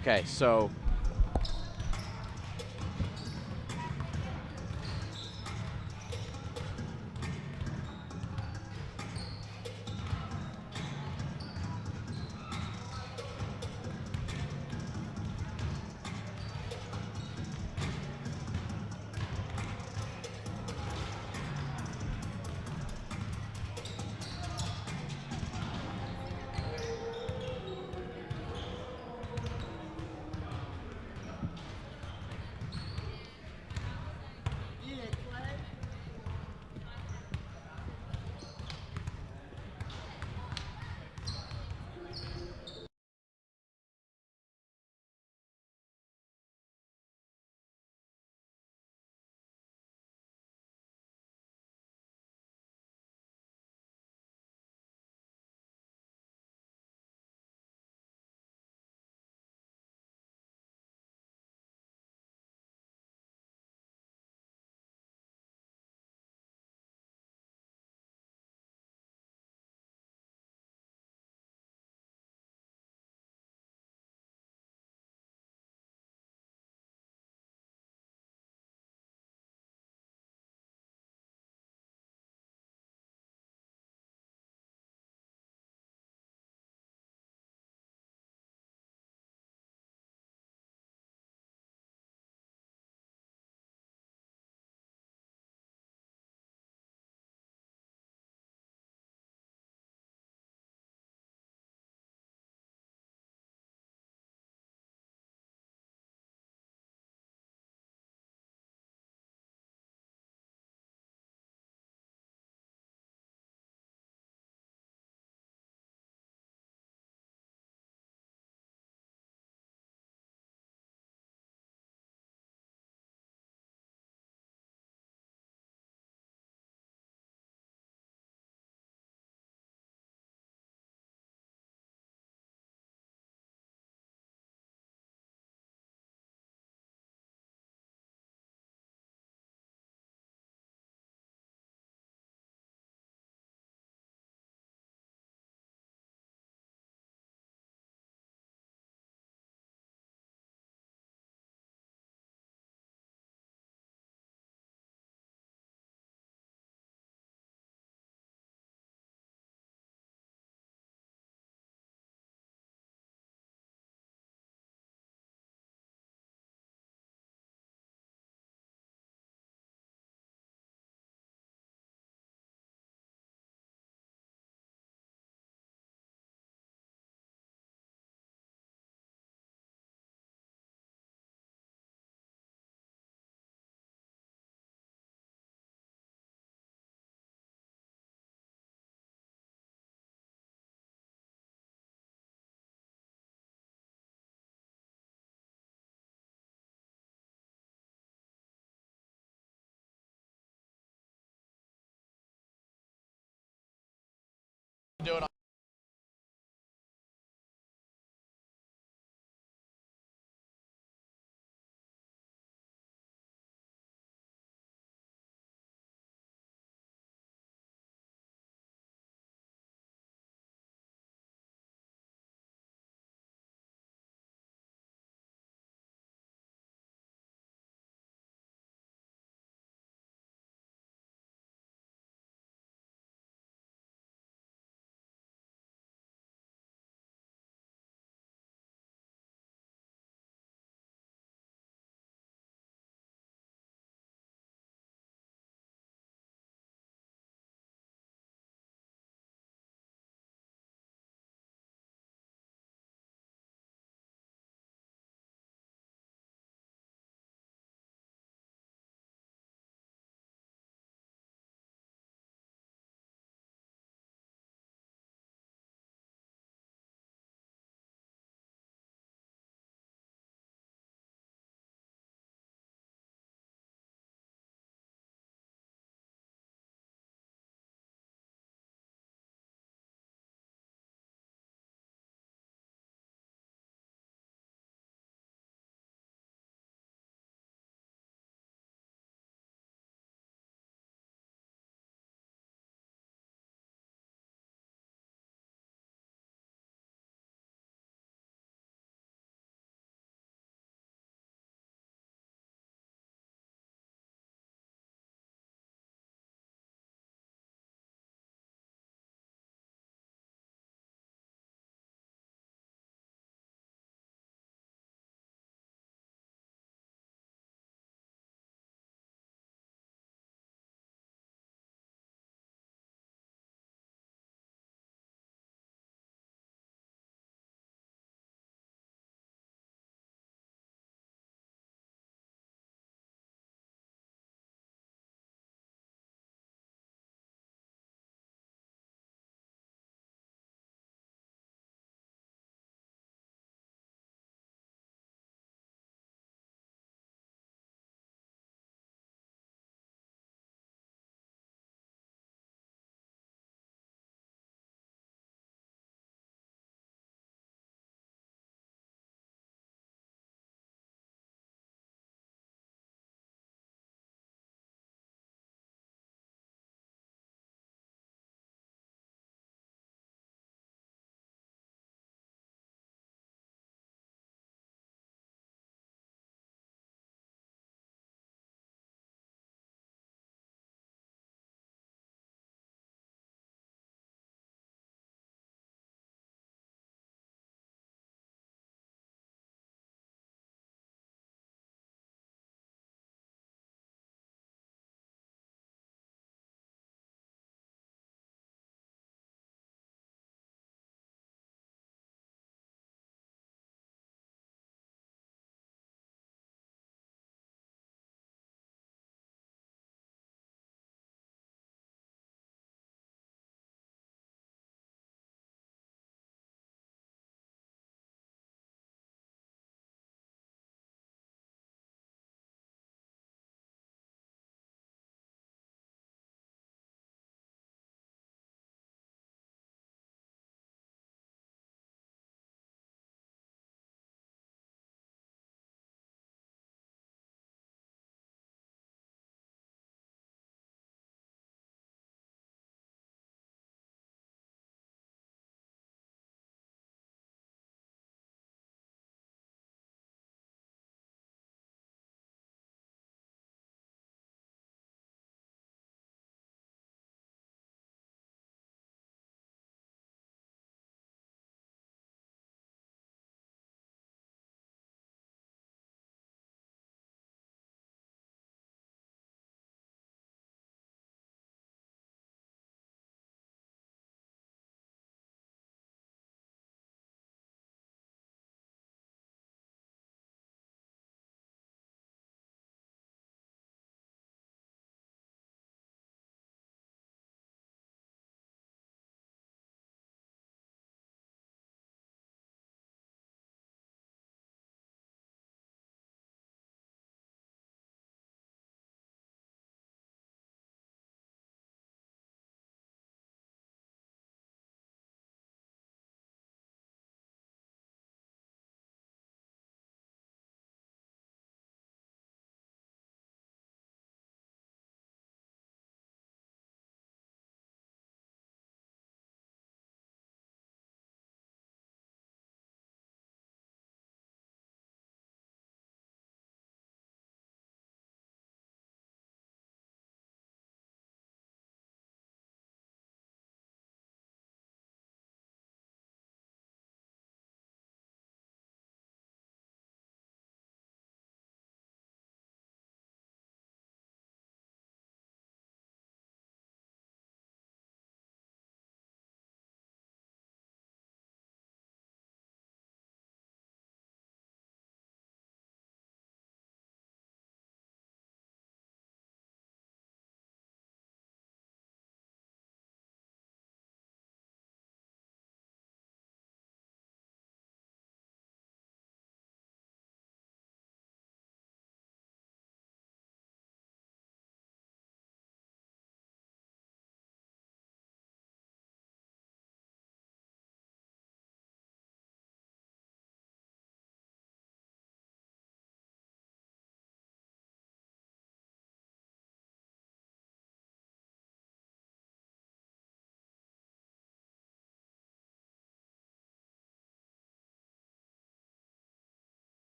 Okay, so do it.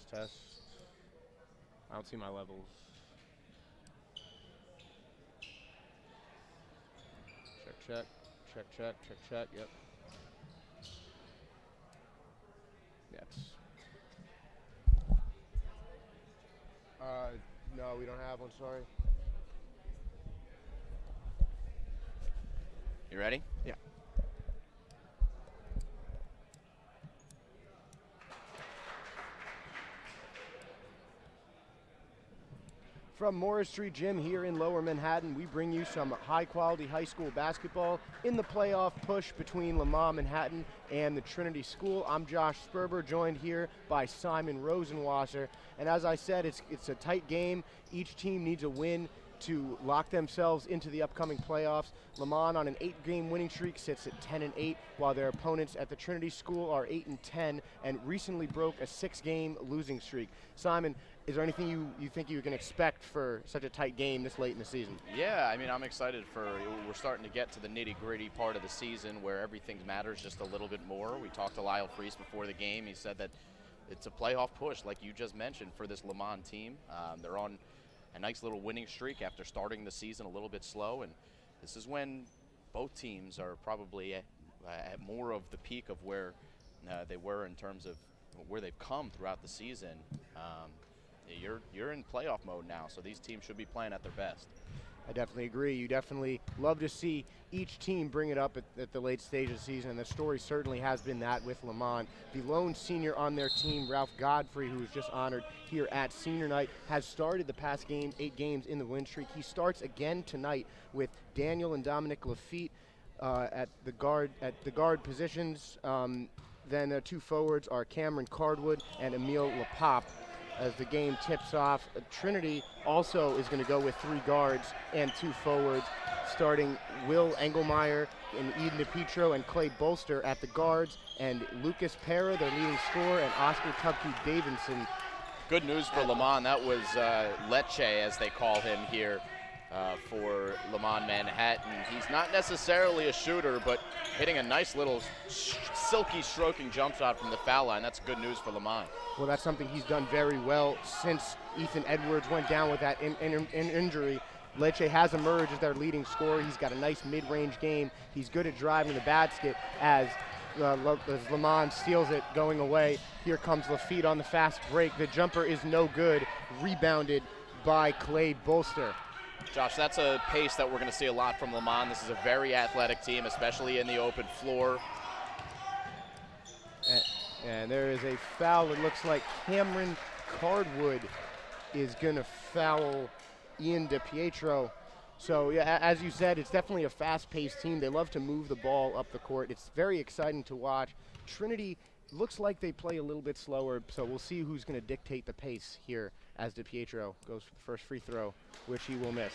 test. I don't see my levels. Check. Yep. Yes. No, we don't have one. Sorry. You ready? Yeah. From Morris Street Gym here in Lower Manhattan, we bring you some high-quality high school basketball in the playoff push between Leman Manhattan and the Trinity School. I'm Josh Sperber, joined here by Simon Rosenwasser. And as I said, it's a tight game. Each team needs a win to lock themselves into the upcoming playoffs. Leman on an 8-game winning streak sits at 10-8, while their opponents at the Trinity School are 8-10 and recently broke a 6-game losing streak. Simon, is there anything you think you can expect for such a tight game this late in the season? Yeah, I mean, I'm excited we're starting to get to the nitty-gritty part of the season where everything matters just a little bit more. We talked to Lyle Freese before the game. He said that it's a playoff push, like you just mentioned, for this Leman team. They're on a nice little winning streak after starting the season a little bit slow, and this is when both teams are probably at more of the peak of where they were in terms of where they've come throughout the season. You're in playoff mode now, so these teams should be playing at their best. I definitely agree. You definitely love to see each team bring it up at the late stage of the season, and the story certainly has been that with Leman. The lone senior on their team, Ralph Godfrey, who was just honored here at senior night, has started the past 8 games in the win streak. He starts again tonight with Daniel and Dominic Lafitte at the guard positions. Then their 2 forwards are Cameron Cardwood and Emil Lapop. As the game tips off, Trinity also is going to go with 3 guards and 2 forwards, starting Will Engelmeyer and Eden DePietro and Clay Bolster at the guards, and Lucas Pera, their leading scorer, and Oscar Tubke Davidson. Good news for Leman. That was Lecce, as they call him here, for Leman Manhattan. He's not necessarily a shooter, but hitting a nice little silky stroking jump shot from the foul line. That's good news for Leman. Well, that's something he's done very well since Ethan Edwards went down with that injury. Lecce has emerged as their leading scorer. He's got a nice mid-range game. He's good at driving the basket as Leman steals it going away. Here comes Lafitte on the fast break. The jumper is no good. Rebounded by Clay Bolster. Josh, that's a pace that we're going to see a lot from Leman. This is a very athletic team, especially in the open floor. And there is a foul. It looks like Cameron Cardwood is going to foul Ian DePietro. So, yeah, as you said, it's definitely a fast-paced team. They love to move the ball up the court. It's very exciting to watch. Trinity looks like they play a little bit slower, so we'll see who's going to dictate the pace here as DePietro goes for the first free throw, which he will miss.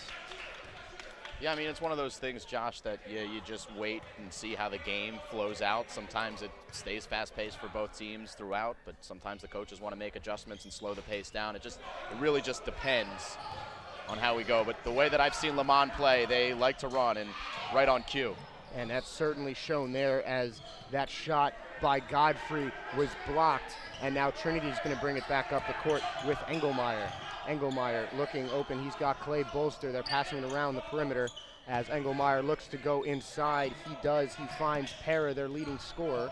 Yeah, I mean, it's one of those things, Josh, that you just wait and see how the game flows out. Sometimes it stays fast-paced for both teams throughout, but sometimes the coaches want to make adjustments and slow the pace down. It really just depends on how we go. But the way that I've seen Leman play, they like to run and right on cue. And that's certainly shown there as that shot by Godfrey was blocked, and now Trinity is going to bring it back up the court with Engelmeyer. Engelmeyer looking open. He's got Clay Bolster. They're passing it around the perimeter as Engelmeyer looks to go inside. He does. He finds Pera, their leading scorer.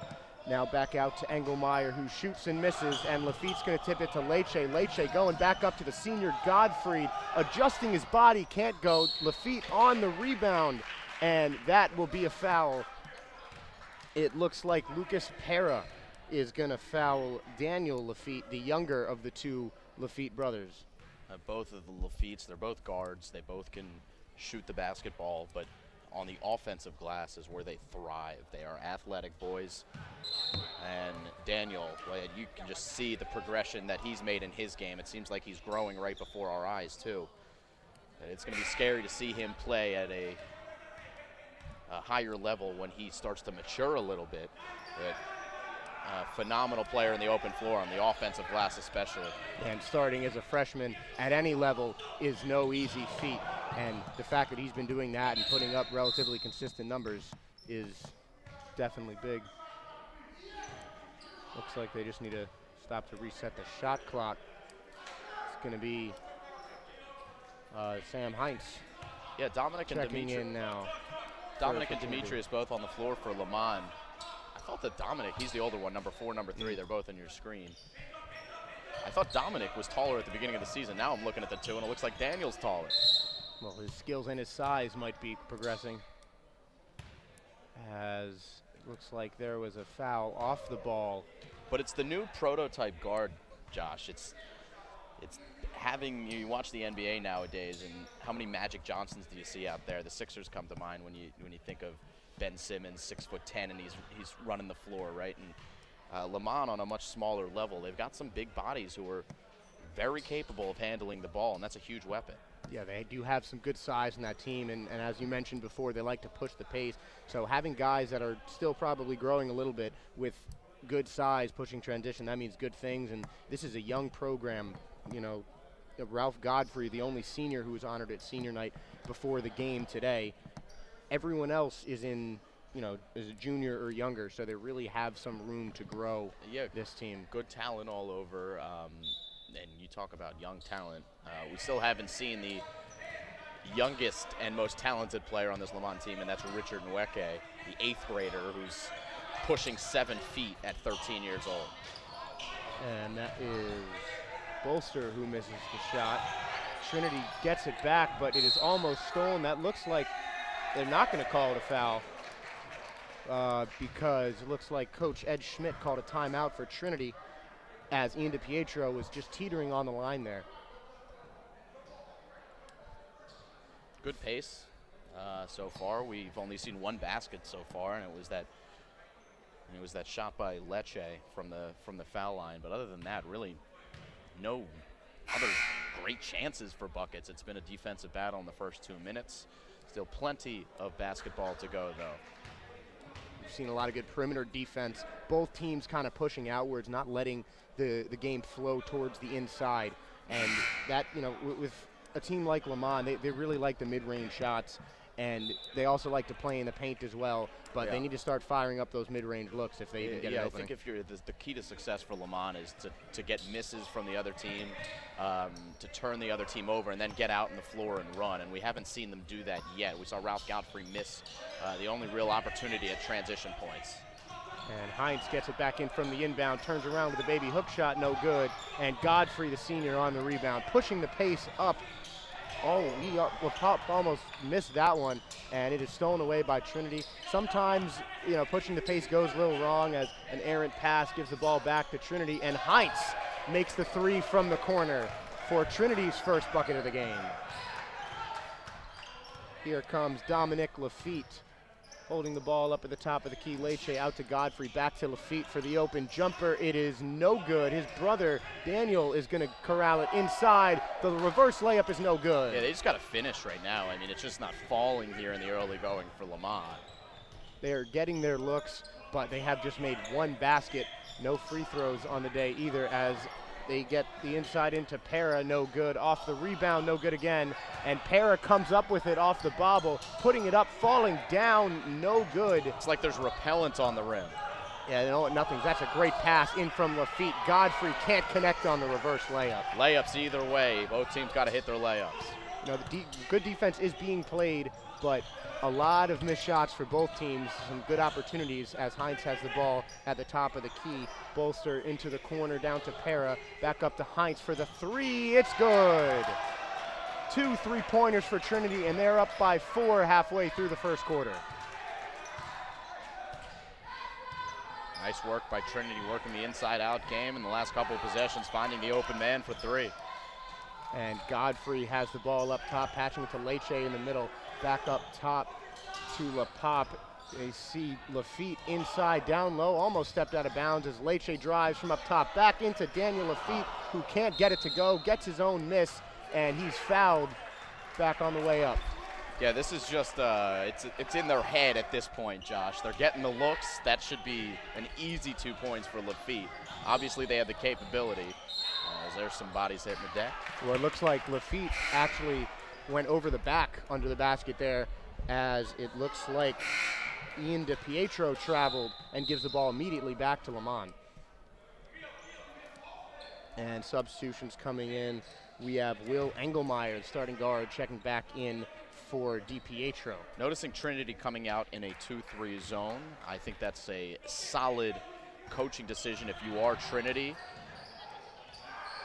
Now back out to Engelmeyer, who shoots and misses, and Lafitte's going to tip it to Lecce. Lecce going back up to the senior Godfrey, adjusting his body, can't go. Lafitte on the rebound, and that will be a foul. It looks like Lucas Pera is going to foul Daniel Lafitte, the younger of the 2 Lafitte brothers. Both of the Lafittes, they're both guards. They both can shoot the basketball, but on the offensive glass is where they thrive. They are athletic boys. And Daniel, well, you can just see the progression that he's made in his game. It seems like he's growing right before our eyes, too. And it's going to be scary to see him play at a higher level when he starts to mature a little bit. But phenomenal player in the open floor, on the offensive glass especially. And starting as a freshman at any level is no easy feat. And the fact that he's been doing that and putting up relatively consistent numbers is definitely big. Looks like they just need to stop to reset the shot clock. It's going to be Sam Heinz. Yeah, Dominic and checking in now. Dominic and Demetrius both on the floor for Leman. I thought that Dominic, he's the older one, number 4, number 3. They're both on your screen. I thought Dominic was taller at the beginning of the season. Now I'm looking at the two, and it looks like Daniel's taller. Well, his skills and his size might be progressing, as it looks like there was a foul off the ball. But it's the new prototype guard, Josh. It's having, you watch the NBA nowadays, and how many Magic Johnsons do you see out there? The Sixers come to mind when you think of Ben Simmons, 6'10", and he's running the floor, right? And Leman on a much smaller level. They've got some big bodies who are very capable of handling the ball, and that's a huge weapon. Yeah, they do have some good size in that team, and as you mentioned before, they like to push the pace. So having guys that are still probably growing a little bit with good size pushing transition, that means good things. And this is a young program. You know, Ralph Godfrey, the only senior who was honored at senior night before the game today. Everyone else is in, is a junior or younger, so they really have some room to grow. Yeah, this team. Good talent all over. And you talk about young talent. We still haven't seen the youngest and most talented player on this Leman team, and that's Richard Nweke, the 8th grader who's pushing 7 feet at 13 years old. And that is Bolster who misses the shot. Trinity gets it back, but it is almost stolen. That looks like they're not going to call it a foul because it looks like Coach Ed Schmidt called a timeout for Trinity, as Ian DiPietro was just teetering on the line there. Good pace so far. We've only seen one basket so far, and it was that shot by Lecce from the foul line. But other than that, really no other great chances for buckets. It's been a defensive battle in the first 2 minutes. Still plenty of basketball to go, though. We've seen a lot of good perimeter defense. Both teams kind of pushing outwards, not letting the game flow towards the inside. And that, with a team like Leman, they really like the mid-range shots, and they also like to play in the paint as well, but they need to start firing up those mid-range looks if they even get an opening. I think if you're the key to success for Leman is to get misses from the other team, to turn the other team over, and then get out on the floor and run, and we haven't seen them do that yet. We saw Ralph Godfrey miss the only real opportunity at transition points. And Heinz gets it back in from the inbound, turns around with a baby hook shot, no good. And Godfrey, the senior, on the rebound, pushing the pace up. Oh, he almost missed that one, and it is stolen away by Trinity. Sometimes, pushing the pace goes a little wrong as an errant pass gives the ball back to Trinity, and Heinz makes the 3 from the corner for Trinity's first bucket of the game. Here comes Dominic Lafitte, holding the ball up at the top of the key. Lecce out to Godfrey, back to Lafitte for the open jumper. It is no good. His brother, Daniel, is going to corral it inside. The reverse layup is no good. Yeah, they just got to finish right now. I mean, it's just not falling here in the early going for Leman. They are getting their looks, but they have just made one basket. No free throws on the day either, as they get the inside into Para, no good. Off the rebound, no good again. And Para comes up with it off the bobble, putting it up, falling down, no good. It's like there's repellent on the rim. Yeah, nothing. That's a great pass in from Lafitte. Godfrey can't connect on the reverse layup. Layups either way. Both teams got to hit their layups. Good defense is being played, but a lot of missed shots for both teams. Some good opportunities as Heinz has the ball at the top of the key. Bolster into the corner, down to Para. Back up to Heinz for the 3. It's good. 2 3-pointers for Trinity, and they're up by 4 halfway through the first quarter. Nice work by Trinity, working the inside-out game in the last couple of possessions, finding the open man for 3. And Godfrey has the ball up top, patching it to Lecce in the middle. Back up top to LaPop. They see Lafitte inside, down low, almost stepped out of bounds as Lecce drives from up top. Back into Daniel Lafitte, who can't get it to go, gets his own miss, and he's fouled back on the way up. Yeah, this is just, it's in their head at this point, Josh. They're getting the looks. That should be an easy 2 points for Lafitte. Obviously, they have the capability. As there's some bodies hitting the deck. Well, it looks like Lafitte actually went over the back under the basket there, as it looks like Ian DiPietro traveled and gives the ball immediately back to Leman. And substitutions coming in. We have Will Engelmeyer, the starting guard, checking back in for DiPietro. Noticing Trinity coming out in a 2-3 zone. I think that's a solid coaching decision if you are Trinity.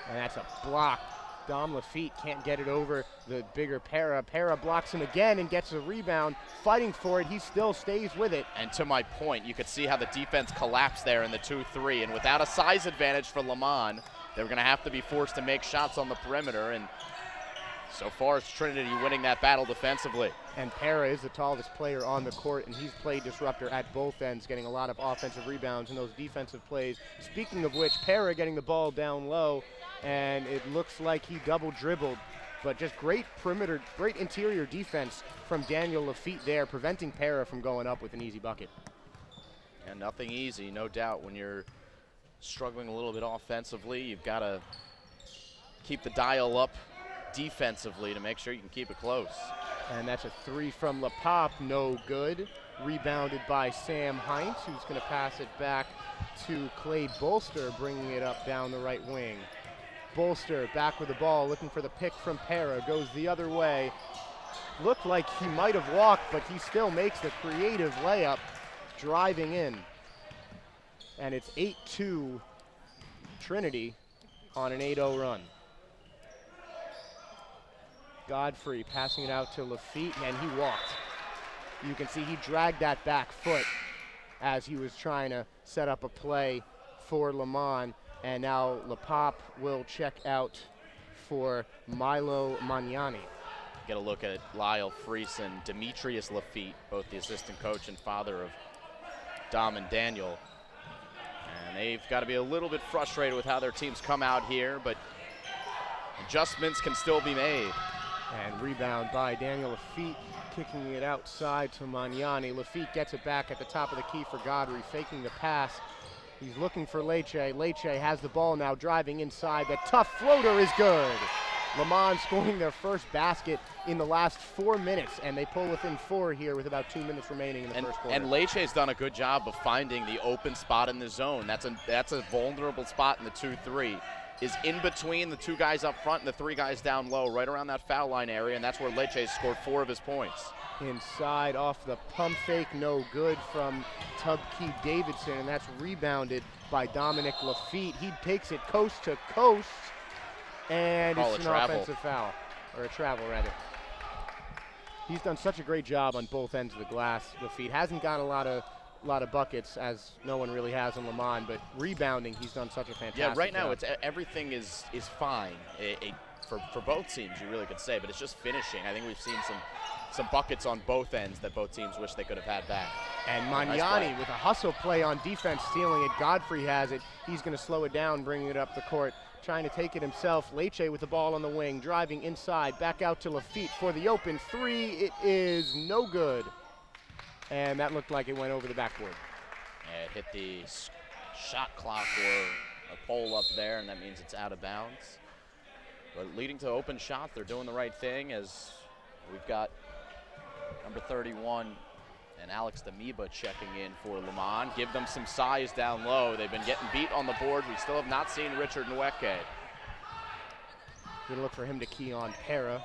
And that's a block. Dom Lafitte can't get it over the bigger Para. Para blocks him again and gets a rebound. Fighting for it, he still stays with it. And to my point, you could see how the defense collapsed there in the 2-3. And without a size advantage for Leman, they're going to have to be forced to make shots on the perimeter. And so far, it's Trinity winning that battle defensively. And Para is the tallest player on the court, and he's played disruptor at both ends, getting a lot of offensive rebounds in those defensive plays. Speaking of which, Para getting the ball down low, and it looks like he double dribbled. But just great perimeter, great interior defense from Daniel Lafitte there, preventing Para from going up with an easy bucket. And nothing easy, no doubt. When you're struggling a little bit offensively, you've got to keep the dial up defensively to make sure you can keep it close. And that's a three from LaPop, no good. Rebounded by Sam Heinz, who's going to pass it back to Clay Bolster, bringing it up down the right wing. Bolster back with the ball, looking for the pick from Para, goes the other way. Looked like he might have walked, but he still makes the creative layup, driving in. And it's 8-2 Trinity on an 8-0 run. Godfrey passing it out to Lafitte, and he walked. You can see he dragged that back foot as he was trying to set up a play for Leman. And now LaPop will check out for Milo Magnani. Get a look at Lyle Freese and Demetrius Lafitte, both the assistant coach and father of Dom and Daniel. And they've got to be a little bit frustrated with how their teams come out here, but adjustments can still be made. And rebound by Daniel Lafitte, kicking it outside to Magnani. Lafitte gets it back at the top of the key for Godfrey, faking the pass. He's looking for Leche. Leche has the ball now, driving inside. The tough floater is good. Leman scoring their first basket in the last 4 minutes, and they pull within 4 here with about 2 minutes remaining in the first quarter. And Leche's done a good job of finding the open spot in the zone. That's a vulnerable spot in the 2-3. Is in between the 2 guys up front and the 3 guys down low, right around that foul line area, and that's where Leche scored 4 of his points. Inside off the pump fake, no good from Tubkey Davidson, and that's rebounded by Dominic Lafitte. He takes it coast to coast, and it's an offensive foul, or a travel rather. He's done such a great job on both ends of the glass. Lafitte hasn't got a lot of buckets, as no one really has on Leman, but rebounding, he's done such a fantastic job. Yeah, right now everything is fine for both teams, you really could say, but it's just finishing. I think we've seen some buckets on both ends that both teams wish they could have had back. And Magnani with a hustle play on defense, stealing it. Godfrey has it. He's going to slow it down, bringing it up the court, trying to take it himself. Leche with the ball on the wing, driving inside, back out to Lafitte for the open 3. It is no good. And that looked like it went over the backboard. Yeah, it hit the shot clock or a pole up there, and that means it's out of bounds. But leading to open shots, they're doing the right thing, as we've got number 31 and Alex Damiba checking in for Leman. Give them some size down low. They've been getting beat on the board. We still have not seen Richard Nweke. Gonna look for him to key on Para,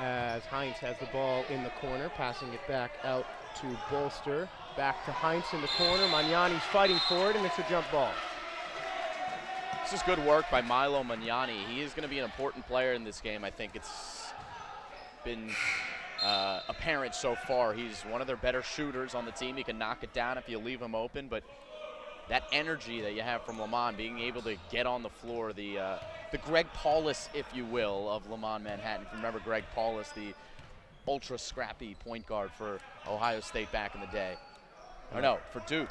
as Heinz has the ball in the corner, passing it back out to Bolster. Back to Heinz in the corner. Magnani's fighting for it, and it's a jump ball. This is good work by Milo Magnani. He is going to be an important player in this game. I think it's been apparent so far. He's one of their better shooters on the team. He can knock it down if you leave him open, but that energy that you have from Leman, being able to get on the floor, the Greg Paulus, if you will, of Leman Manhattan. If you remember Greg Paulus, the ultra scrappy point guard for Ohio State back in the day. Or no, for Duke.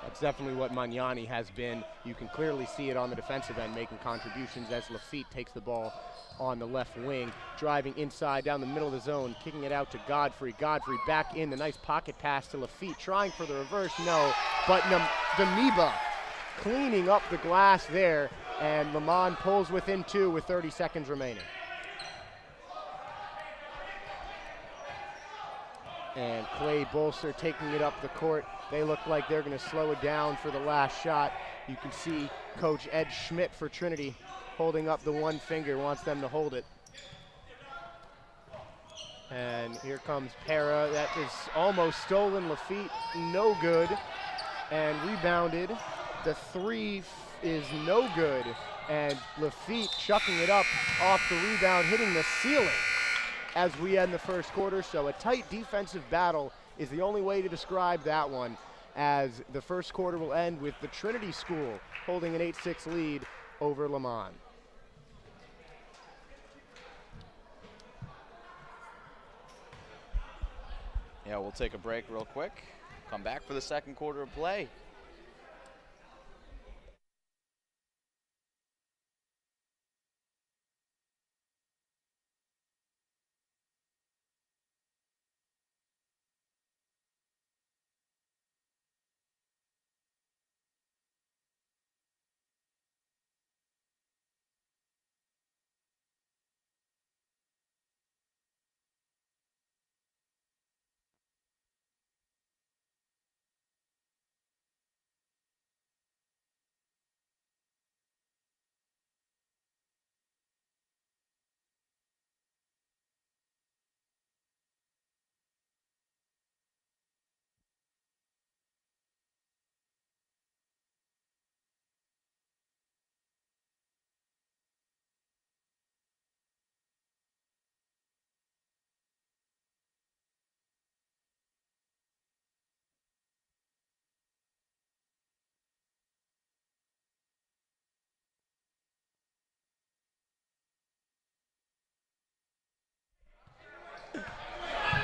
That's definitely what Magnani has been. You can clearly see it on the defensive end, making contributions as Lafitte takes the ball on the left wing, driving inside down the middle of the zone, kicking it out to Godfrey. Godfrey back in, the nice pocket pass to Lafitte, trying for the reverse, no. But Damiba cleaning up the glass there, and Leman pulls within 2 with 30 seconds remaining. And Clay Bolster taking it up the court. They look like they're going to slow it down for the last shot. You can see Coach Ed Schmidt for Trinity holding up the one finger, wants them to hold it. And here comes Para. That is almost stolen. Lafitte, no good. And rebounded. The three is no good. And Lafitte chucking it up off the rebound, hitting the ceiling as we end the first quarter. So a tight defensive battle is the only way to describe that one, as the first quarter will end with the Trinity School holding an 8-6 lead over Leman. Yeah, we'll take a break real quick. Come back for the second quarter of play.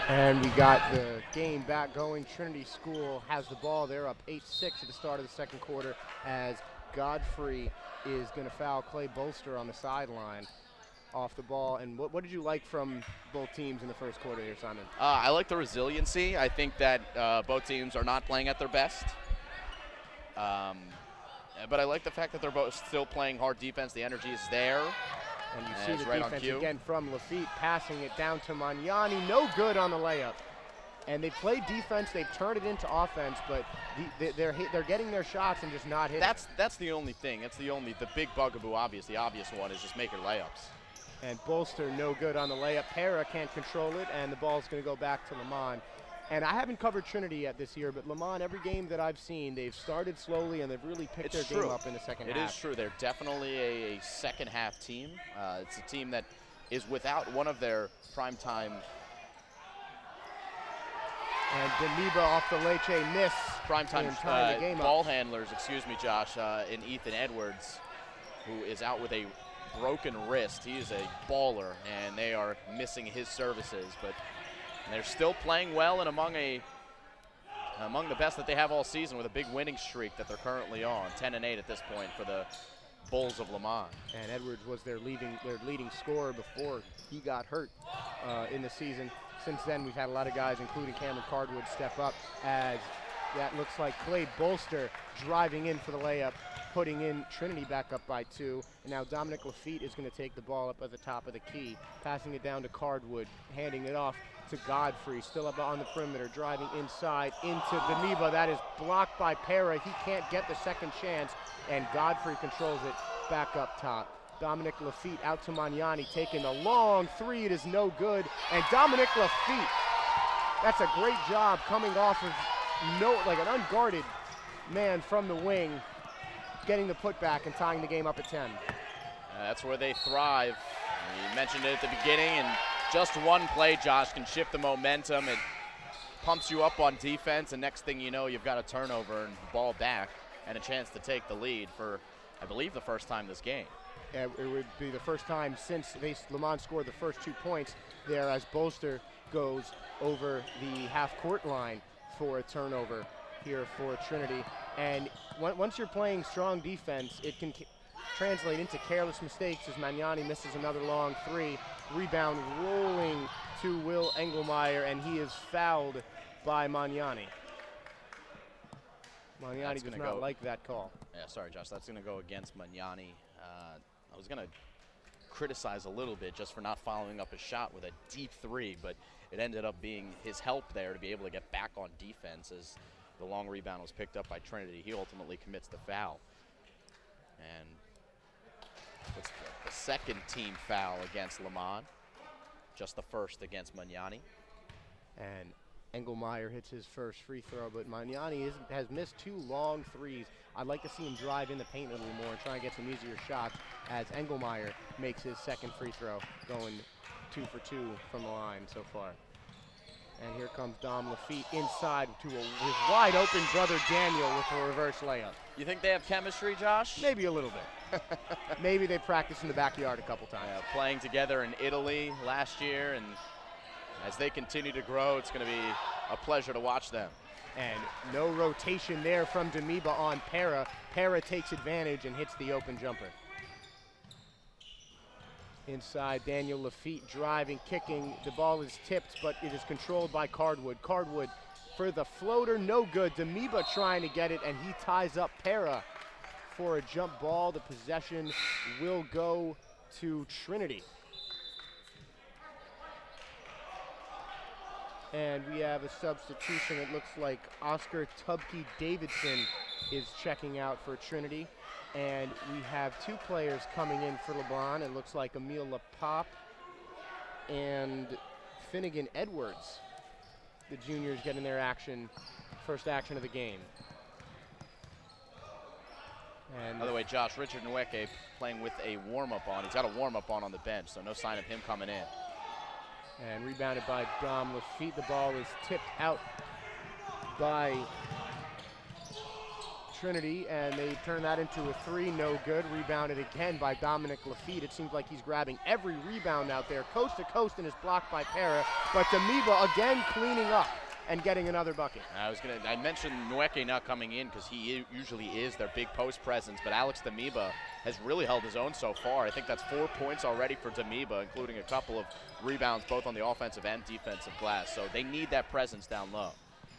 And we got the game back going. Trinity School has the ball. They're up 8-6 at the start of the second quarter, as Godfrey is going to foul Clay Bolster on the sideline off the ball. And what did you like from both teams in the first quarter here, Simon? I like the resiliency. I think that both teams are not playing at their best. But I like the fact that they're both still playing hard defense. The energy is there. And you see the right defense again from Lafitte, passing it down to Magnani. No good on the layup. And they play defense. They've turned it into offense, but they're getting their shots and just not hitting. That's the only thing. That's the big bugaboo. The obvious one is just make your layups. And Bolster no good on the layup. Para can't control it, and the ball's going to go back to Leman. And I haven't covered Trinity yet this year, but Leman, every game that I've seen, they've started slowly and they've really picked their game up in the second half. It is true. They're definitely a second half team. It's a team that is without one of their primetime. And Daniba off the Leche miss. Primetime ball handlers, excuse me, Josh, in Ethan Edwards, who is out with a broken wrist. He is a baller, and they are missing his services, but they're still playing well and among the best that they have all season, with a big winning streak that they're currently on, 10-8 at this point for the Bulls of Leman. And Edwards was their leading scorer before he got hurt in the season. Since then, we've had a lot of guys, including Cameron Cardwood, step up, as that looks like Clay Bolster driving in for the layup, putting in Trinity back up by 2. And now Dominic Lafitte is going to take the ball up at the top of the key, passing it down to Cardwood, handing it off to Godfrey, still up on the perimeter, driving inside into Daniba. That is blocked by Para. He can't get the second chance, and Godfrey controls it back up top. Dominic Lafitte out to Magnani, taking a long three. It is no good. And Dominic Lafitte, that's a great job coming off of like an unguarded man from the wing, getting the putback and tying the game up at 10. That's where they thrive. You mentioned it at the beginning, and just one play, Josh, can shift the momentum. It pumps you up on defense, and next thing you know, you've got a turnover and ball back and a chance to take the lead for, I believe, the first time this game. Yeah, it would be the first time since Leman scored the first 2 points there, as Bolster goes over the half-court line for a turnover here for Trinity. And once you're playing strong defense, it can translate into careless mistakes, as Magnani misses another long three. Rebound rolling to Will Engelmeyer, and he is fouled by Magnani. Magnani does not like that call. Yeah, sorry, Josh. That's going to go against Magnani. I was going to criticize a little bit just for not following up a shot with a deep three, but it ended up being his help there to be able to get back on defense as the long rebound was picked up by Trinity. He ultimately commits the foul. And it's the second team foul against Leman, just the first against Magnani. And Engelmeyer hits his first free throw, but Magnani has missed 2 long threes. I'd like to see him drive in the paint a little more and try and get some easier shots as Engelmeyer makes his second free throw, going 2 for 2 from the line so far. And here comes Dom Lafitte inside to his wide open brother Daniel with a reverse layup. You think they have chemistry, Josh? Maybe a little bit. Maybe they practiced in the backyard a couple times. Playing together in Italy last year, and as they continue to grow, it's going to be a pleasure to watch them. And no rotation there from Damiba on Para. Para takes advantage and hits the open jumper. Inside, Daniel Lafitte driving, kicking. The ball is tipped, but it is controlled by Cardwood. Cardwood for the floater, no good. Damiba trying to get it, and he ties up Para for a jump ball. The possession will go to Trinity. And we have a substitution. It looks like Oscar Tubke Davidson is checking out for Trinity. And we have 2 players coming in for Leman. It looks like Emil Lapop and Finnegan Edwards. The juniors getting their action, first action of the game. And by the way, Josh, Richard Nweke playing with a warm-up on. He's got a warm-up on the bench, so no sign of him coming in. And rebounded by Dom Lafitte. The ball is tipped out by Trinity, and they turn that into a 3, no good. Rebounded again by Dominic Lafitte. It seems like he's grabbing every rebound out there, coast to coast, and is blocked by Para. But Damiba again cleaning up and getting another bucket. I mentioned Nweke not coming in because he usually is their big post presence, but Alex Damiba has really held his own so far. I think that's 4 points already for Damiba, including a couple of rebounds both on the offensive and defensive glass. So they need that presence down low.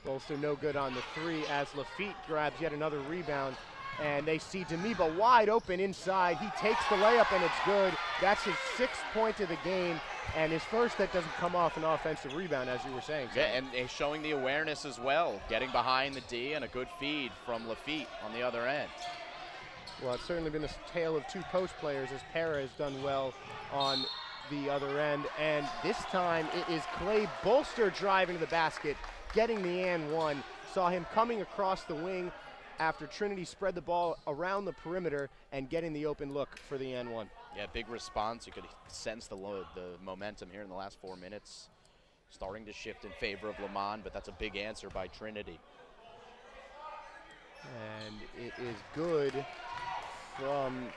Bolster no good on the 3 as Lafitte grabs yet another rebound, and they see Damiba wide open inside. He takes the layup, and it's good. That's his 6th point of the game, and his first that doesn't come off an offensive rebound, as you were saying. Yeah, and showing the awareness as well, getting behind the D, and a good feed from Lafitte on the other end. Well, it's certainly been a tale of 2 post players as Para has done well on the other end, and this time it is Clay Bolster driving to the basket, getting the and 1. Saw him coming across the wing after Trinity spread the ball around the perimeter and getting the open look for the and 1. Yeah, big response. You could sense the momentum here in the last 4 minutes. Starting to shift in favor of Leman, but that's a big answer by Trinity. And it is good from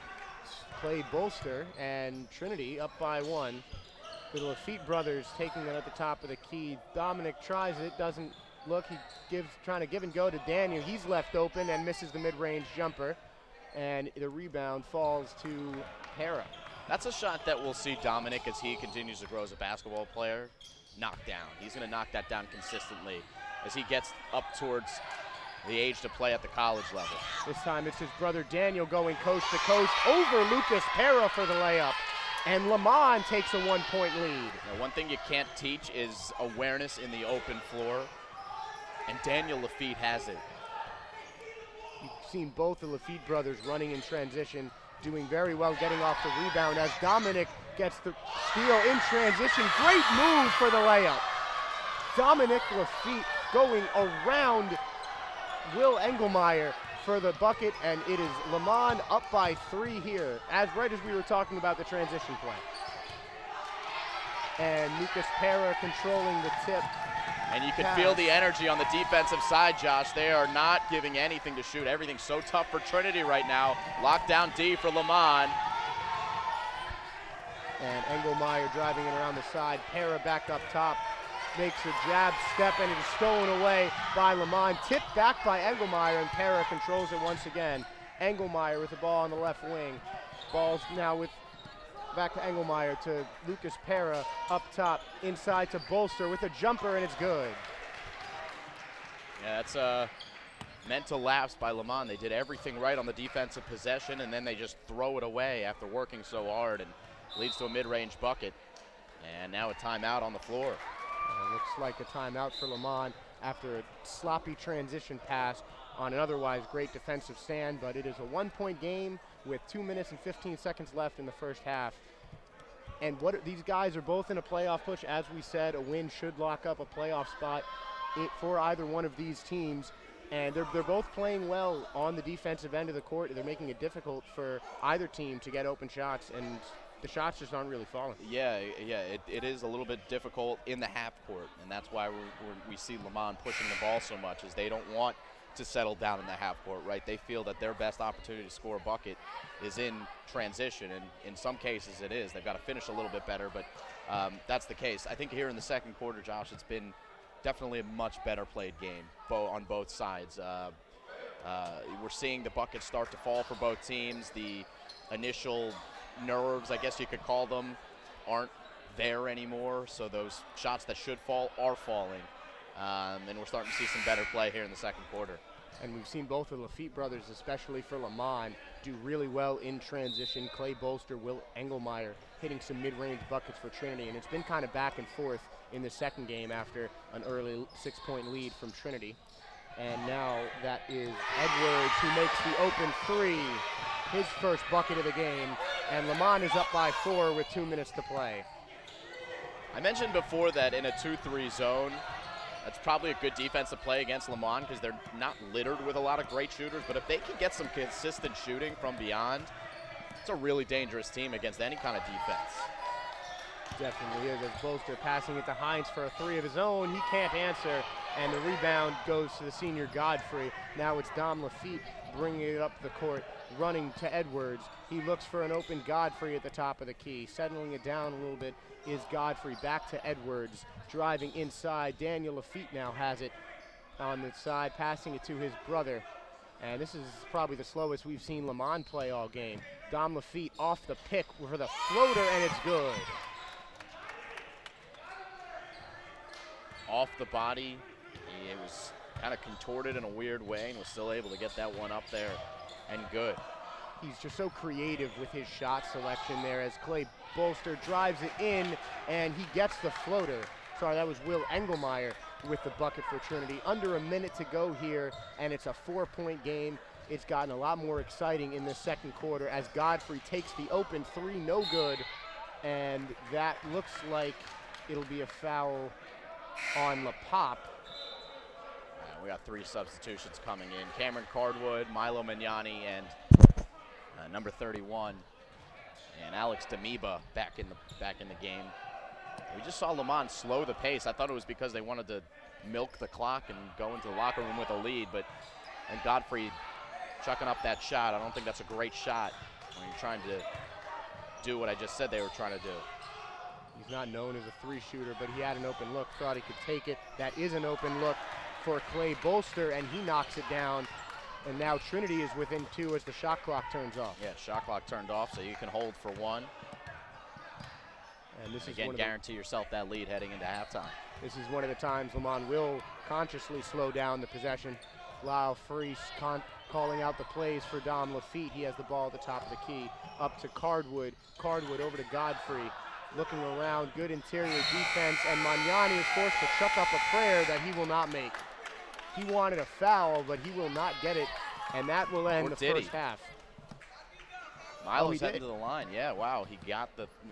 Clay Bolster, and Trinity up by 1. The Lafitte brothers taking it at the top of the key. Dominic tries it, doesn't look. He trying to give and go to Daniel. He's left open and misses the mid-range jumper. And the rebound falls to Para. That's a shot that we'll see Dominic, as he continues to grow as a basketball player, knock down. He's going to knock that down consistently as he gets up towards the age to play at the college level. This time it's his brother Daniel going coast to coast over Lucas Para for the layup. And Leman takes a 1-point lead. Now, one thing you can't teach is awareness in the open floor, and Daniel Lafitte has it. You've seen both the Lafitte brothers running in transition, doing very well getting off the rebound as Dominic gets the steal in transition. Great move for the layup. Dominic Lafitte going around Will Engelmeyer for the bucket, and it is Leman up by 3 here, right as we were talking about the transition play. And Lucas Para controlling the tip. And you can feel the energy on the defensive side, Josh. They are not giving anything to shoot. Everything's so tough for Trinity right now. Lockdown D for Leman. And Engelmeyer driving it around the side. Para back up top. Makes a jab step, and it is stolen away by Leman. Tipped back by Engelmeyer, and Para controls it once again. Engelmeyer with the ball on the left wing. Ball's now back to Engelmeyer, to Lucas Para up top, inside to Bolster with a jumper, and it's good. Yeah, that's a mental lapse by Leman. They did everything right on the defensive possession, and then they just throw it away after working so hard, and leads to a mid-range bucket. And now a timeout on the floor. Looks like a timeout for Leman after a sloppy transition pass on an otherwise great defensive stand, but it is a 1-point game with 2 minutes and 15 seconds left in the first half. And these guys are both in a playoff push. As we said, a win should lock up a playoff spot for either one of these teams. And they're both playing well on the defensive end of the court. They're making it difficult for either team to get open shots, and the shots just aren't really falling. Yeah, it is a little bit difficult in the half court, and that's why we see Leman pushing the ball so much, is they don't want to settle down in the half court, right? They feel that their best opportunity to score a bucket is in transition, and in some cases it is. They've got to finish a little bit better, but that's the case. I think here in the second quarter, Josh, it's been definitely a much better played game on both sides. We're seeing the buckets start to fall for both teams. The initial nerves, I guess you could call them, aren't there anymore, so those shots that should fall are falling. And we're starting to see some better play here in the second quarter. And we've seen both of the Lafitte brothers, especially for Leman, do really well in transition. Clay Bolster, Will Engelmeyer hitting some mid-range buckets for Trinity, and it's been kind of back and forth in the second game after an early 6-point lead from Trinity. And now that is Edwards, who makes the open three, his first bucket of the game, and Leman is up by 4 with 2 minutes to play. I mentioned before that in a 2-3 zone, that's probably a good defensive play against Leman because they're not littered with a lot of great shooters, but if they can get some consistent shooting from beyond, it's a really dangerous team against any kind of defense. Definitely is. As Bolster passing it to Hines for a 3 of his own, he can't answer, and the rebound goes to the senior Godfrey. Now it's Dom Lafitte bringing it up the court, running to Edwards. He looks for an open Godfrey at the top of the key. Settling it down a little bit is Godfrey. Back to Edwards, driving inside. Daniel Lafitte now has it on the side, passing it to his brother. And this is probably the slowest we've seen Leman play all game. Dom Lafitte off the pick for the floater, and it's good. Off the body, it was kind of contorted in a weird way and was still able to get that one up there and good. He's just so creative with his shot selection there as Clay Bolster drives it in, and he gets the floater. Sorry, that was Will Engelmeyer with the bucket for Trinity. Under a minute to go here, and it's a 4-point game. It's gotten a lot more exciting in the second quarter as Godfrey takes the open 3, no good, and that looks like it'll be a foul on LaPop. We got 3 substitutions coming in. Cameron Cardwood, Milo Mignani, and number 31, and Alex Damiba back in the game. We just saw Leman slow the pace. I thought it was because they wanted to milk the clock and go into the locker room with a lead, and Godfrey chucking up that shot. I don't think that's a great shot when you're trying to do what I just said they were trying to do. He's not known as a 3 shooter, but he had an open look, thought he could take it. That is an open look for Clay Bolster, and he knocks it down. And now Trinity is within 2 as the shot clock turns off. Yeah, shot clock turned off, so you can hold for 1. And this again, guarantee yourself that lead heading into halftime. This is one of the times Leman will consciously slow down the possession. Lyle Freese calling out the plays for Dom Lafitte. He has the ball at the top of the key. Up to Cardwood. Cardwood over to Godfrey. Looking around, good interior defense, and Magnani is forced to chuck up a prayer that he will not make. He wanted a foul, but he will not get it, and that will end the first half. Milo's heading to the line. Yeah, wow,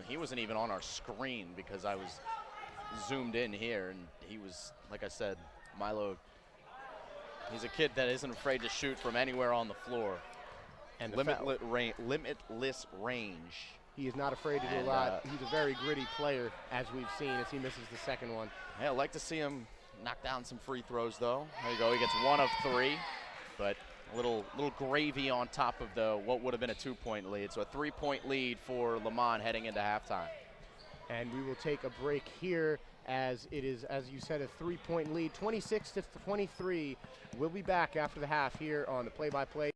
he wasn't even on our screen because I was zoomed in here, and he was, like I said, Milo, he's a kid that isn't afraid to shoot from anywhere on the floor. And limitless range. He is not afraid to do a lot. He's a very gritty player, as we've seen, as he misses the second one. Yeah, I'd like to see him knock down some free throws, though. There you go. He gets 1 of 3, but a little gravy on top of what would have been a 2-point lead. So a 3-point lead for Leman heading into halftime. And we will take a break here as it is, as you said, a 3-point lead, 26-23. We'll be back after the half here on the play-by-play.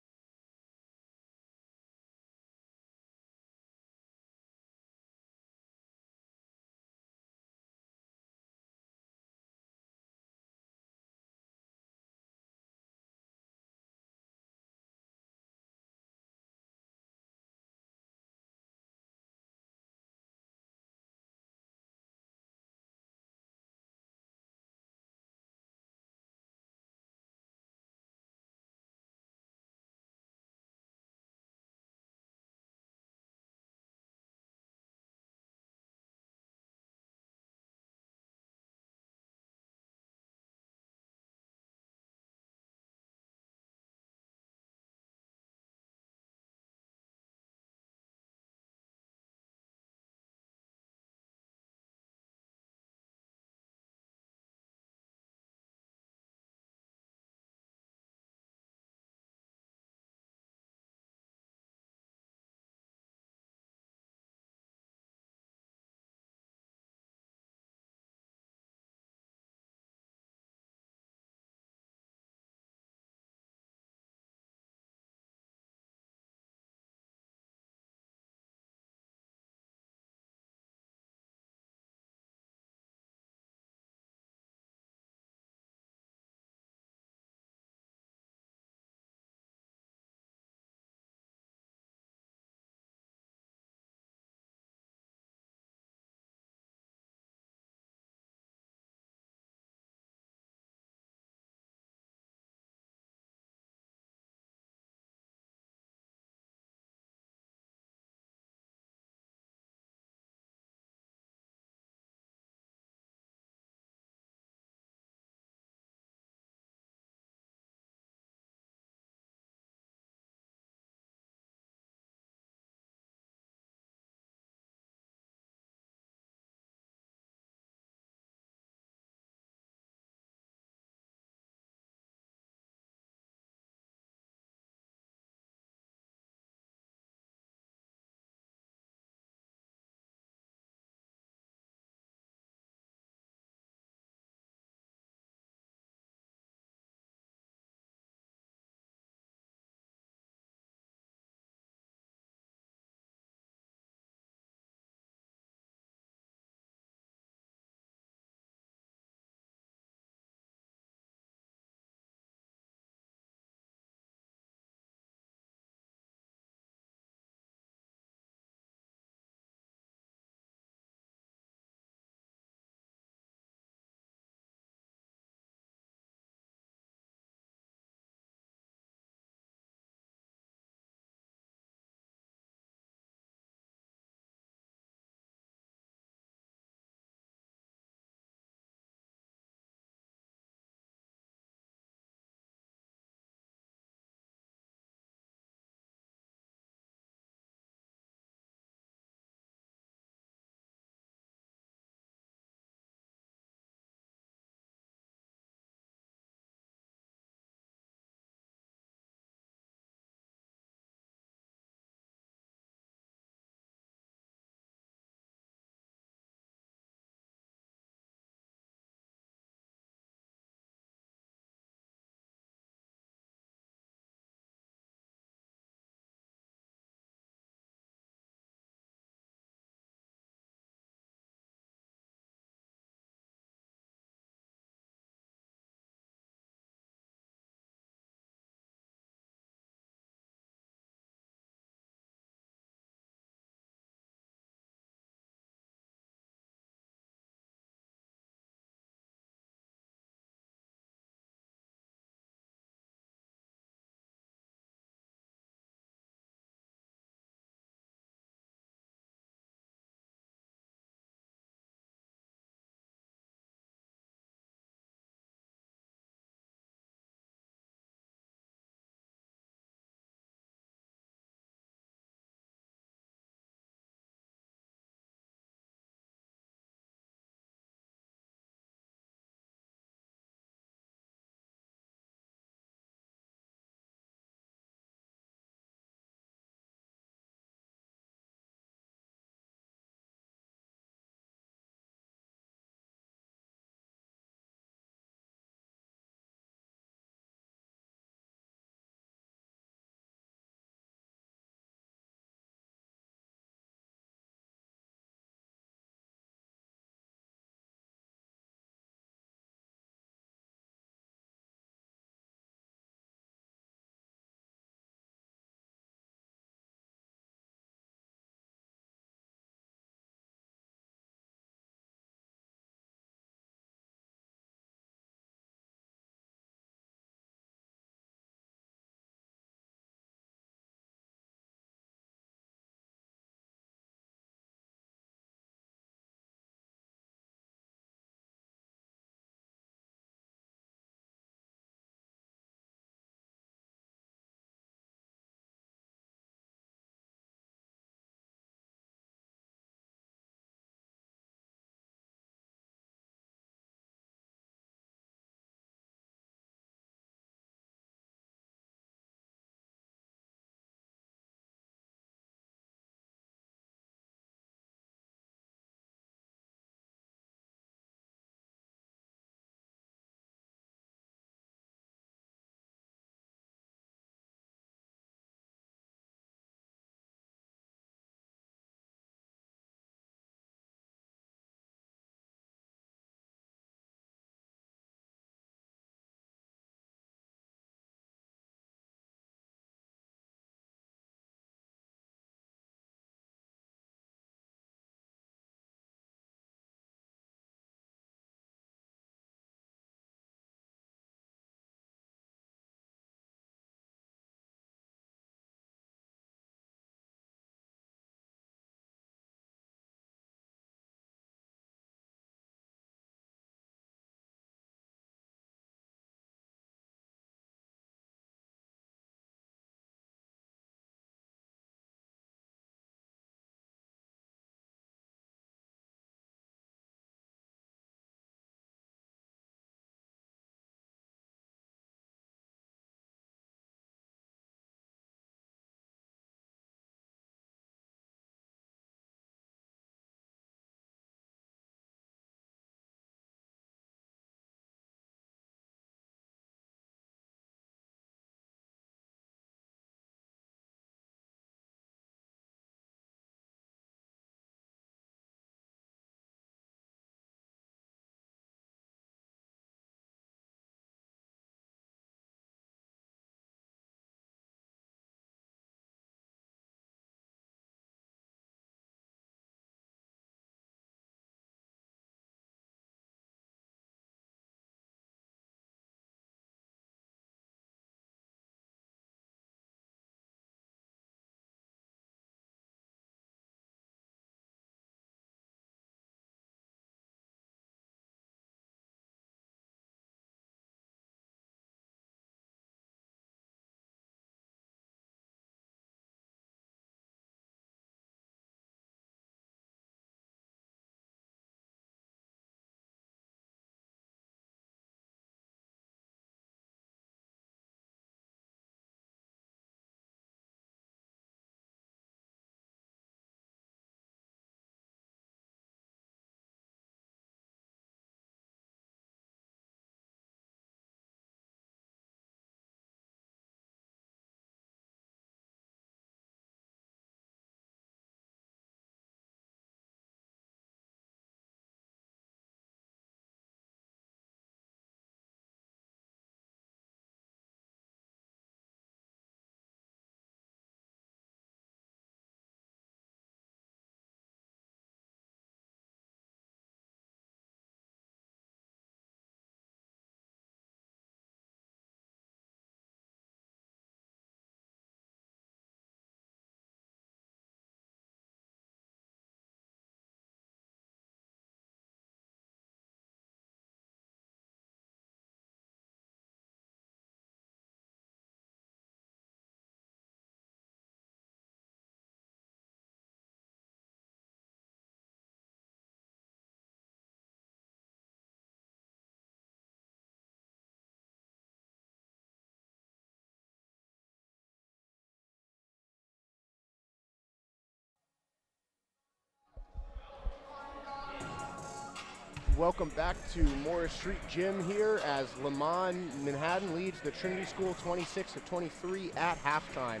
Welcome back to Morris Street Gym here as Leman Manhattan leads the Trinity School 26-23 at halftime.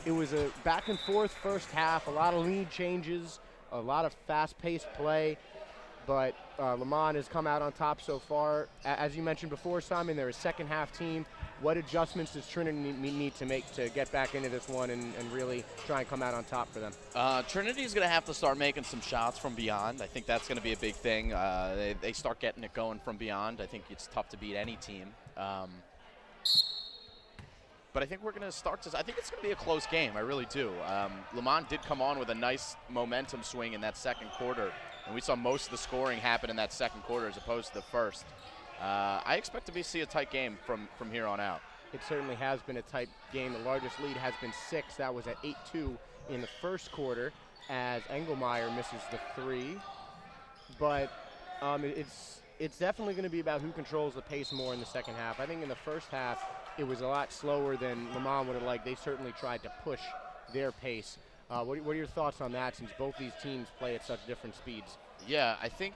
It was a back and forth first half, a lot of lead changes, a lot of fast-paced play, but Leman has come out on top so far. As you mentioned before, Simon, they're a second half team. What adjustments does Trinity need to make to get back into this one and really try and come out on top for them? Trinity's going to have to start making some shots from beyond. I think that's going to be a big thing. They start getting it going from beyond. I think it's tough to beat any team. But I think we're going to start to – I think it's going to be a close game. I really do. Leman did come on with a nice momentum swing in that second quarter, and we saw most of the scoring happen in that second quarter as opposed to the first. I expect to see a tight game from here on out. It certainly has been a tight game. The largest lead has been 6. That was at 8-2 in the first quarter as Engelmeyer misses the 3. But it's definitely going to be about who controls the pace more in the second half. I think in the first half it was a lot slower than Leman would have liked. They certainly tried to push their pace. What are your thoughts on that since both these teams play at such different speeds? Yeah, I think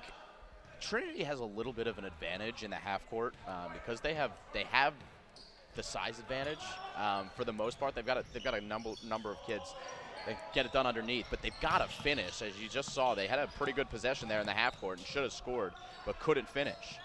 Trinity has a little bit of an advantage in the half court because they have the size advantage. For the most part, they've got a number of kids. They get it done underneath, but they've got to finish. As you just saw, they had a pretty good possession there in the half court and should have scored, but couldn't finish.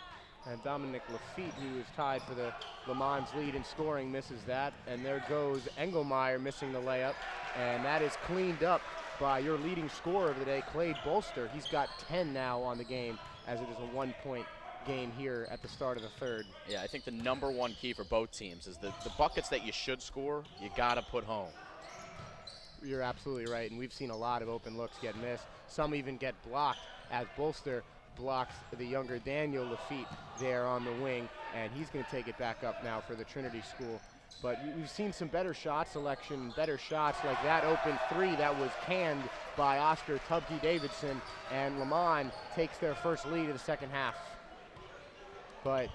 And Dominic Lafitte, who is tied for the Leman's lead in scoring, misses that. And there goes Engelmeyer missing the layup, and that is cleaned up by your leading scorer of the day, Clay Bolster. He's got 10 now on the game, as it is a 1-point game here at the start of the third. Yeah, I think the number one key for both teams is the buckets that you should score, you got to put home. You're absolutely right, and we've seen a lot of open looks get missed. Some even get blocked as Bolster blocks the younger Daniel Lafitte there on the wing, and he's going to take it back up now for the Trinity School. But we've seen some better shot selection, better shots like that open 3 that was canned by Oscar Tubke Davidson, and Leman takes their first lead of the second half. But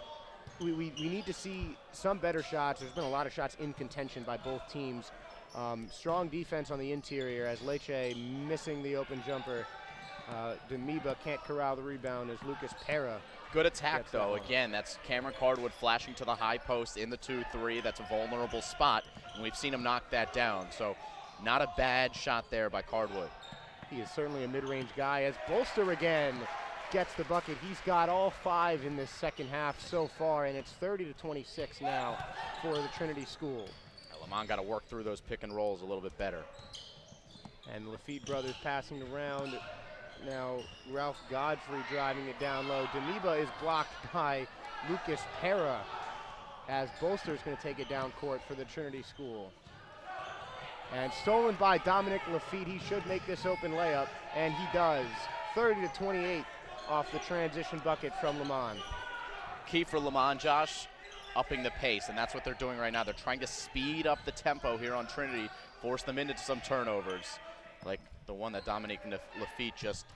we need to see some better shots. There's been a lot of shots in contention by both teams. Strong defense on the interior as Leche missing the open jumper. Demiba can't corral the rebound as Lucas Pera. Good attack, though. Again, that's Cameron Cardwood flashing to the high post in the 2-3. That's a vulnerable spot, and we've seen him knock that down. So not a bad shot there by Cardwood. He is certainly a mid-range guy as Bolster again gets the bucket. He's got all 5 in this second half so far, and it's 30-26 now for the Trinity School. Leman got to work through those pick and rolls a little bit better. And Lafitte brothers passing around. Now Ralph Godfrey driving it down low. Demiba is blocked by Lucas Pera as Bolster is going to take it down court for the Trinity School. And stolen by Dominic Lafitte. He should make this open layup, and he does. 30-28 off the transition bucket from Leman. Key for Leman, Josh, upping the pace, and that's what they're doing right now. They're trying to speed up the tempo here on Trinity, force them into some turnovers, like the one that Dominic Lafitte just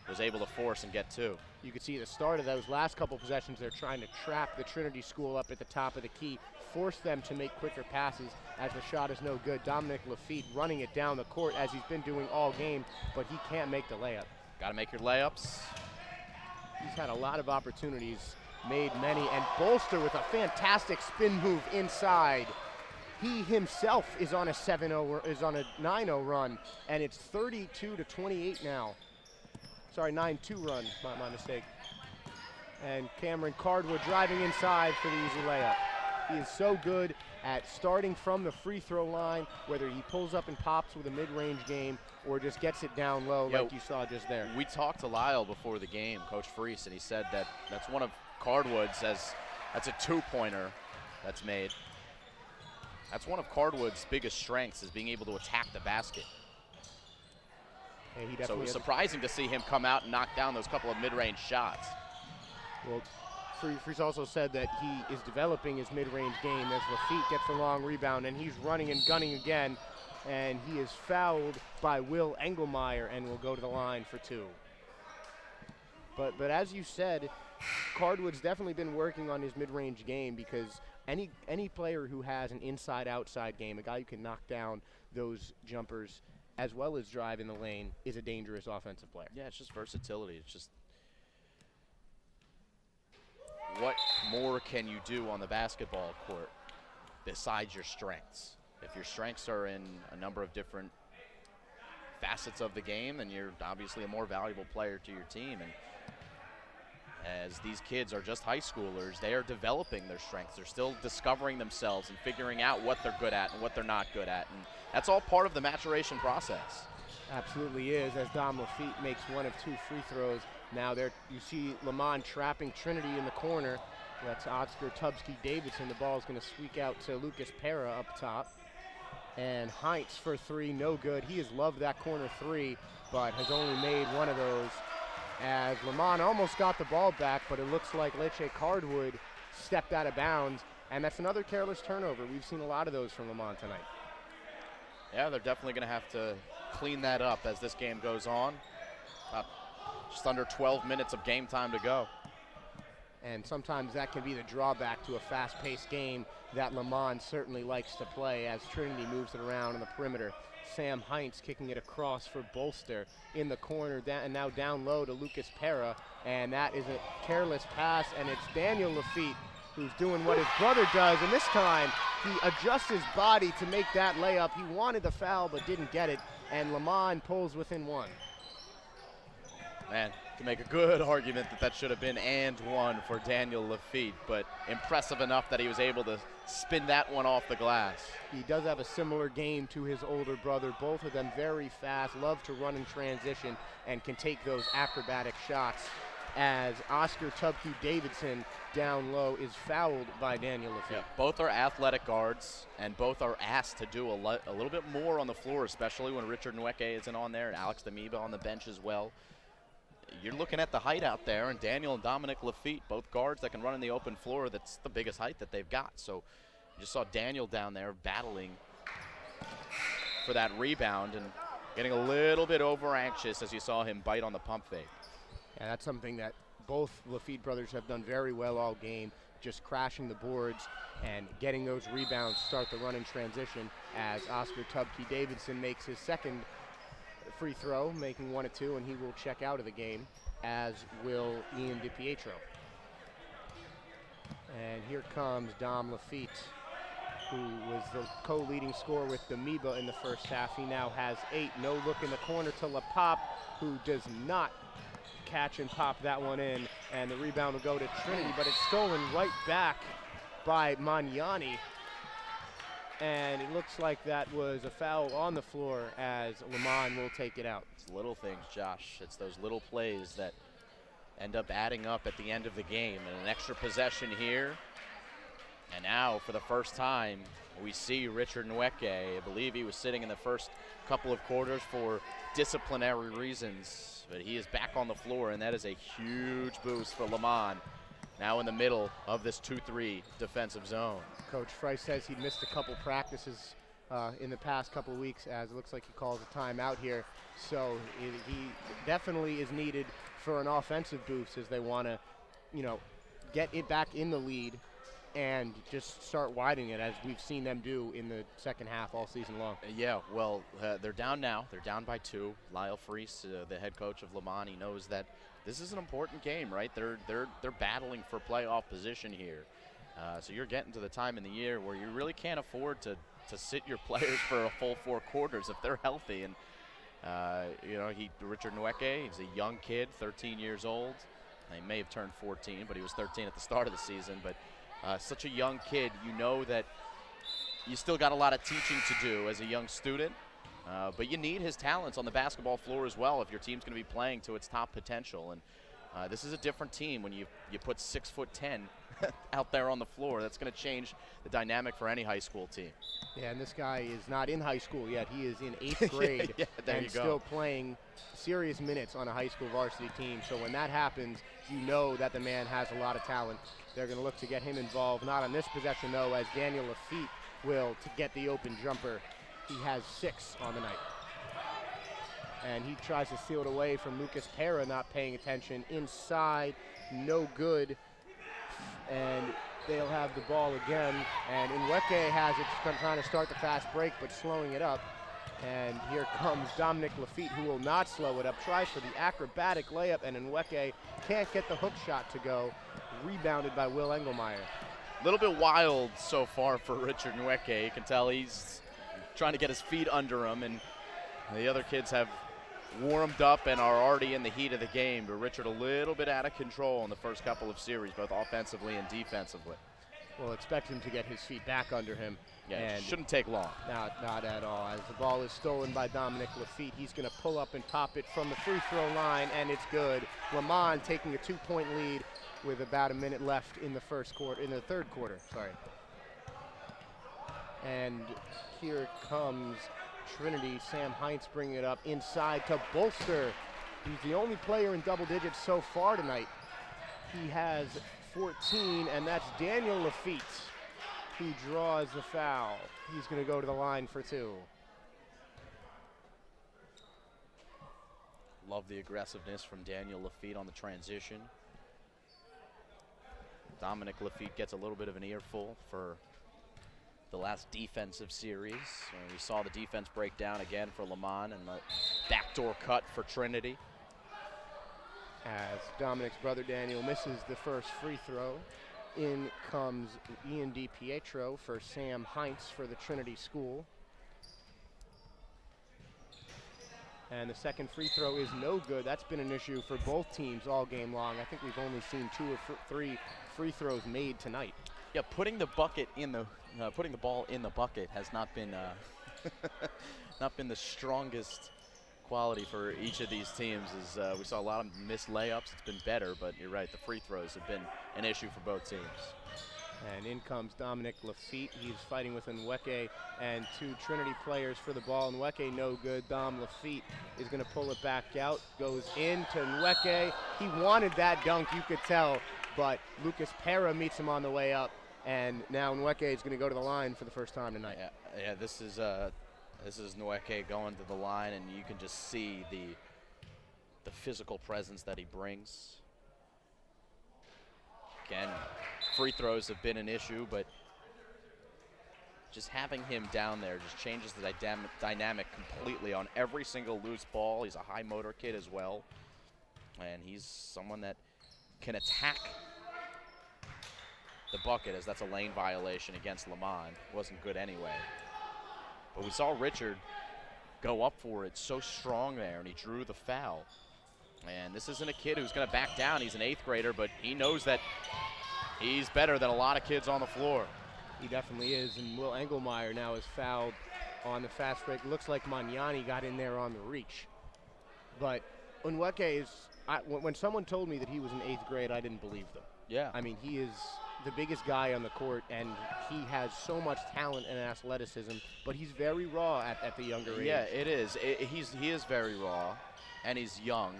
was able to force and get to. You could see the start of those last couple possessions, they're trying to trap the Trinity School up at the top of the key, force them to make quicker passes as the shot is no good. Dominic Lafitte running it down the court as he's been doing all game, but he can't make the layup. Got to make your layups. He's had a lot of opportunities, made many, and Bolster with a fantastic spin move inside. He himself is on a 9-0 run, and it's 32-28 now. Sorry, 9-2 run, my mistake. And Cameron Cardwood driving inside for the easy layup. He is so good at starting from the free throw line, whether he pulls up and pops with a mid-range game or just gets it down low like you saw just there. We talked to Lyle before the game, Coach Freese, and he said that that's one of Cardwood's, that's a 2-pointer that's made. That's one of Cardwood's biggest strengths, is being able to attack the basket. Yeah, so it was surprising to see him come out and knock down those couple of mid-range shots. Well, Freese also said that he is developing his mid-range game as Lafitte gets the long rebound, and he's running and gunning again, and he is fouled by Will Engelmeyer and will go to the line for 2. But as you said, Cardwood's definitely been working on his mid-range game because any player who has an inside-outside game, a guy who can knock down those jumpers as well as drive in the lane, is a dangerous offensive player. Yeah, it's just versatility. It's just what more can you do on the basketball court besides your strengths? If your strengths are in a number of different facets of the game, then you're obviously a more valuable player to your team. And as these kids are just high schoolers, they are developing their strengths. They're still discovering themselves and figuring out what they're good at and what they're not good at. And that's all part of the maturation process. Absolutely is, as Dom Lafitte makes one of 2 free throws. Now there you see Leman trapping Trinity in the corner. That's Oscar Tubsky-Davidson. The ball is going to squeak out to Lucas Pera up top. And Heinz for 3, no good. He has loved that corner 3, but has only made one of those. As Leman almost got the ball back, but it looks like Leche Cardwood stepped out of bounds. And that's another careless turnover. We've seen a lot of those from Leman tonight. Yeah, they're definitely going to have to clean that up as this game goes on. Just under 12 minutes of game time to go. And sometimes that can be the drawback to a fast-paced game that Leman certainly likes to play as Trinity moves it around on the perimeter. Sam Heinz kicking it across for Bolster in the corner, and now down low to Lucas Pera. And that is a careless pass, and it's Daniel Lafitte who's doing what his brother does. And this time, he adjusts his body to make that layup. He wanted the foul but didn't get it, and Leman pulls within 1. Man, can make a good argument that that should have been and 1 for Daniel Lafitte, but impressive enough that he was able to spin that one off the glass. He does have a similar game to his older brother. Both of them very fast, love to run in transition, and can take those acrobatic shots. As Oscar Tubke-Davidson down low is fouled by Daniel Lafitte. Yeah, both are athletic guards, and both are asked to do a little bit more on the floor, especially when Richard Nweke isn't on there and Alex Damiba on the bench as well. You're looking at the height out there, and Daniel and Dominic Lafitte, both guards that can run in the open floor. That's the biggest height that they've got. So you just saw Daniel down there battling for that rebound and getting a little bit over anxious as you saw him bite on the pump fake. Yeah, that's something that both Lafitte brothers have done very well all game, just crashing the boards and getting those rebounds, start the run in transition, as Oscar Tubke-Davidson makes his second free throw, making 1 of 2, and he will check out of the game, as will Ian DiPietro. And here comes Dom Lafitte, who was the co-leading scorer with Damiba in the first half. He now has 8. No look in the corner to LaPop, who does not catch and pop that one in, and the rebound will go to Trinity, but it's stolen right back by Magnani. And it looks like that was a foul on the floor, as Leman will take it out. It's little things, Josh. It's those little plays that end up adding up at the end of the game. And an extra possession here. And now, for the first time, we see Richard Nweke. I believe he was sitting in the first couple of quarters for disciplinary reasons. But he is back on the floor, and that is a huge boost for Leman. Now in the middle of this 2-3 defensive zone. Coach Fry says he missed a couple practices in the past couple weeks, as it looks like he calls a timeout here. So he definitely is needed for an offensive boost, as they want to, get it back in the lead and just start widening it, as we've seen them do in the second half all season long. Yeah, well, they're down now. They're down by 2. Lyle Freese, the head coach of Leman, he knows that this is an important game, right? They're battling for playoff position here. So you're getting to the time in the year where you really can't afford to sit your players for a full 4 quarters if they're healthy. And Richard Nweke, he's a young kid, 13 years old. He may have turned 14, but he was 13 at the start of the season. But such a young kid, you know that you still got a lot of teaching to do as a young student. But you need his talents on the basketball floor as well if your team's going to be playing to its top potential. And this is a different team when you put 6'10" out there on the floor. That's going to change the dynamic for any high school team. Yeah, and this guy is not in high school yet. He is in 8th grade and still playing serious minutes on a high school varsity team. So when that happens, you know that the man has a lot of talent. They're going to look to get him involved. Not on this possession, though, as Daniel Lafitte will to get the open jumper. He has 6 on the night. And he tries to steal it away from Lucas Pera, not paying attention. Inside, no good. And they'll have the ball again. And Nweke has it, trying to start the fast break, but slowing it up. And here comes Dominic Lafitte, who will not slow it up. Tries for the acrobatic layup, and Nweke can't get the hook shot to go. Rebounded by Will Engelmeyer. A little bit wild so far for Richard Nweke. You can tell he's trying to get his feet under him, and the other kids have warmed up and are already in the heat of the game. But Richard a little bit out of control in the first couple of series, both offensively and defensively. We'll expect him to get his feet back under him. Yeah, and it shouldn't take long. Not at all. As the ball is stolen by Dominic Lafitte, he's going to pull up and pop it from the free throw line, and it's good. Leman taking a 2-point lead with about a minute left in the third quarter. And here comes Trinity. Sam Heinz bringing it up inside to Bolster. He's the only player in double digits so far tonight. He has 14, and that's Daniel Lafitte who draws the foul. He's going to go to the line for 2. Love the aggressiveness from Daniel Lafitte on the transition. Dominic Lafitte gets a little bit of an earful for the last defensive series. We saw the defense break down again for Leman, and the backdoor cut for Trinity. As Dominic's brother Daniel misses the first free throw, in comes Ian DiPietro for Sam Heinz for the Trinity School. And the second free throw is no good. That's been an issue for both teams all game long. I think we've only seen 2 or 3 free throws made tonight. Yeah, putting the ball in the bucket has not been not been the strongest quality for each of these teams. We saw a lot of missed layups. It's been better, but you're right, the free throws have been an issue for both teams. And in comes Dominic Lafitte. He's fighting with Nweke and 2 Trinity players for the ball. Nweke no good. Dom Lafitte is going to pull it back out. Goes into Nweke. He wanted that dunk, you could tell, but Lucas Pera meets him on the way up. And now Nweke is going to go to the line for the first time tonight. Yeah, this is Nweke going to the line, and you can just see the physical presence that he brings. Again, free throws have been an issue, but just having him down there just changes the dynamic completely on every single loose ball. He's a high motor kid as well, and he's someone that can attack the bucket, as that's a lane violation against Leman. Wasn't good anyway. But we saw Richard go up for it so strong there, and he drew the foul. And this isn't a kid who's going to back down. He's an 8th grader, but he knows that he's better than a lot of kids on the floor. He definitely is, and Will Engelmeyer now is fouled on the fast break. Looks like Magnani got in there on the reach. But Nweke is, when someone told me that he was in 8th grade, I didn't believe them. Yeah. I mean, he is the biggest guy on the court, and he has so much talent and athleticism, but he's very raw at the younger age. Yeah, it is. He is very raw, and he's young.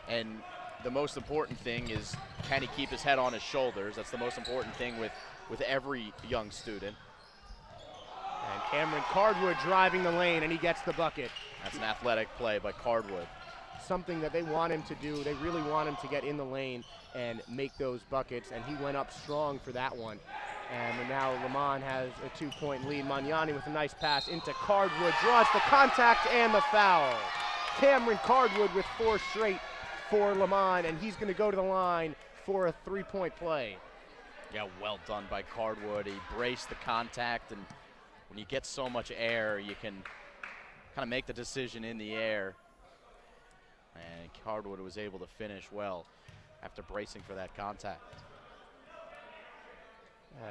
And the most important thing is, can he keep his head on his shoulders? That's the most important thing with every young student. And Cameron Cardwood driving the lane, and he gets the bucket. That's an athletic play by Cardwood. Something that they want him to do. They really want him to get in the lane and make those buckets, and he went up strong for that one. And now Leman has a 2-point lead. Magnani with a nice pass into Cardwood, draws the contact and the foul. Cameron Cardwood with 4 straight for Leman, and he's going to go to the line for a 3-point play. Yeah, well done by Cardwood. He braced the contact, and when you get so much air, you can kind of make the decision in the air. And Cardwood was able to finish well after bracing for that contact.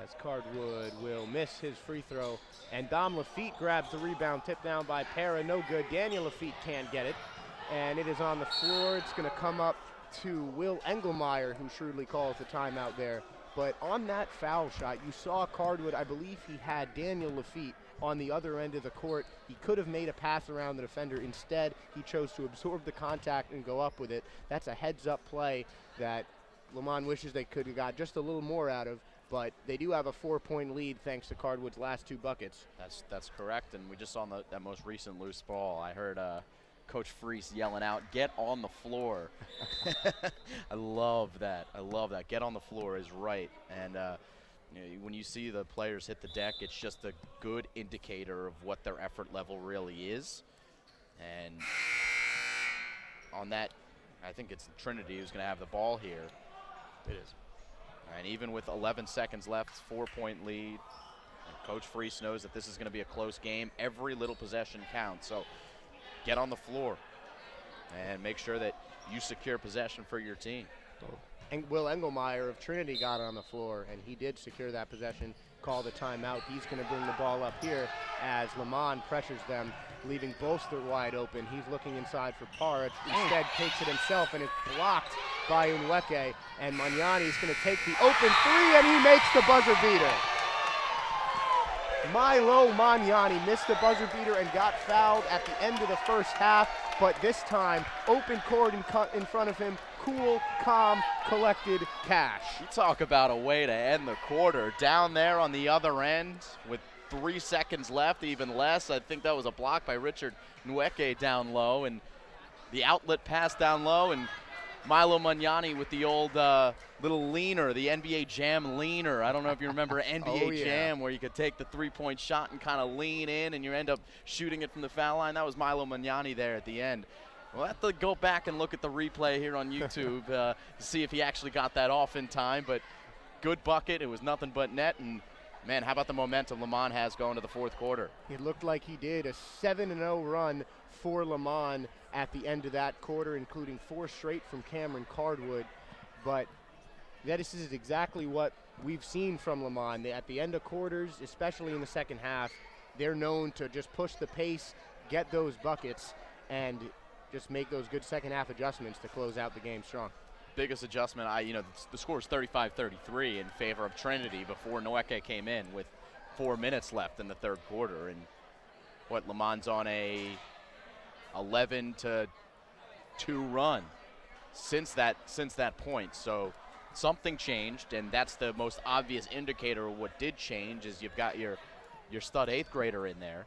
As Cardwood will miss his free throw, and Dom Lafitte grabs the rebound, tipped down by Pera, no good. Daniel Lafitte can't get it, and it is on the floor. It's going to come up to Will Engelmeyer, who shrewdly calls the timeout there. But on that foul shot, you saw Cardwood, I believe he had Daniel Lafitte on the other end of the court. He could have made a pass around the defender. Instead, he chose to absorb the contact and go up with it. That's a heads-up play that Leman wishes they could have got just a little more out of, but they do have a 4-point lead thanks to Cardwood's last 2 buckets. That's correct, and we just saw that most recent loose ball. I heard Coach Freese yelling out, "Get on the floor." I love that. I love that. Get on the floor is right. And when you see the players hit the deck, it's just a good indicator of what their effort level really is. And on that, I think it's Trinity who's going to have the ball here. It is. And even with 11 seconds left, 4-point lead. And Coach Freese knows that this is going to be a close game. Every little possession counts. So get on the floor and make sure that you secure possession for your team. And Will Engelmeyer of Trinity got on the floor, and he did secure that possession, call the timeout. He's going to bring the ball up here as Leman pressures them, leaving Bolster wide open. He's looking inside for Parra. Instead takes it himself, and it's blocked by Nweke. And Magnani's going to take the open three, and he makes the buzzer beater. Milo Magnani missed the buzzer beater and got fouled at the end of the first half, but this time, open court in front of him, cool, calm, collected cash. You talk about a way to end the quarter. Down there on the other end with 3 seconds left, even less. I think that was a block by Richard Nweke down low, and the outlet pass down low, and Milo Magnani with the old little leaner, the NBA Jam leaner. I don't know if you remember NBA Jam, where you could take the three-point shot and kind of lean in and you end up shooting it from the foul line. That was Milo Magnani there at the end. We'll have to go back and look at the replay here on YouTube to see if he actually got that off in time, but good bucket. It was nothing but net, and man, how about the momentum Leman has going to the fourth quarter? It looked like he did. A 7-0 run for Leman at the end of that quarter, including 4 straight from Cameron Cardwood. But this is exactly what we've seen from Leman. At the end of quarters, especially in the second half, they're known to just push the pace, get those buckets, and just make those good second half adjustments to close out the game strong. Biggest adjustment, the score is 35-33 in favor of Trinity before Nweke came in with 4 minutes left in the third quarter. And Leman's on a 11-2 run since that point. So something changed, and that's the most obvious indicator of what did change is you've got your stud 8th grader in there.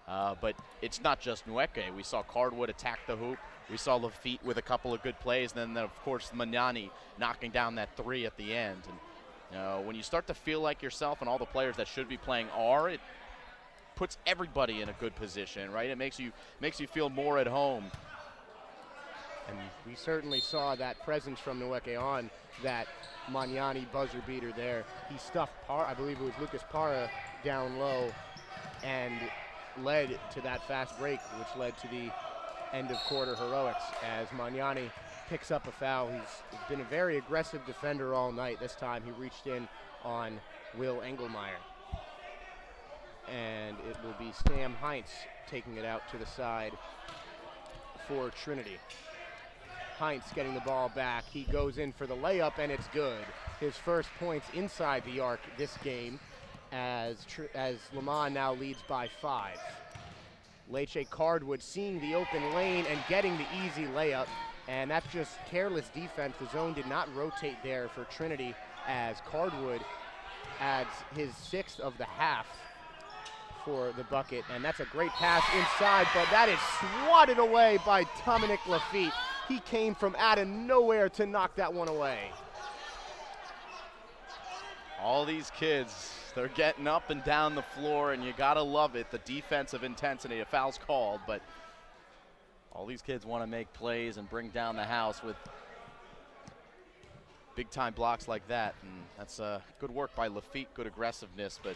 But it's not just Nweke. We saw Cardwood attack the hoop. We saw Lafitte with a couple of good plays. And then, of course, Magnani knocking down that 3 at the end. And when you start to feel like yourself and all the players that should be playing are, it puts everybody in a good position, right? It makes you feel more at home. And we certainly saw that presence from Nweke on that Magnani buzzer beater there. He stuffed I believe it was Lucas Parra down low, and led to that fast break, which led to the end of quarter heroics as Magnani picks up a foul. He's been a very aggressive defender all night. This time he reached in on Will Engelmeyer. And it will be Sam Heinz taking it out to the side for Trinity. Heinz getting the ball back. He goes in for the layup, and it's good. His first points inside the arc this game, as Leman now leads by 5. Leche Cardwood seeing the open lane and getting the easy layup, and that's just careless defense. The zone did not rotate there for Trinity as Cardwood adds his 6th of the half for the bucket, and that's a great pass inside, but that is swatted away by Dominic Lafitte. He came from out of nowhere to knock that one away. All these kids, they're getting up and down the floor, and you gotta love it, the defensive intensity. A foul's called, but all these kids want to make plays and bring down the house with big-time blocks like that, and that's good work by Lafitte, good aggressiveness, but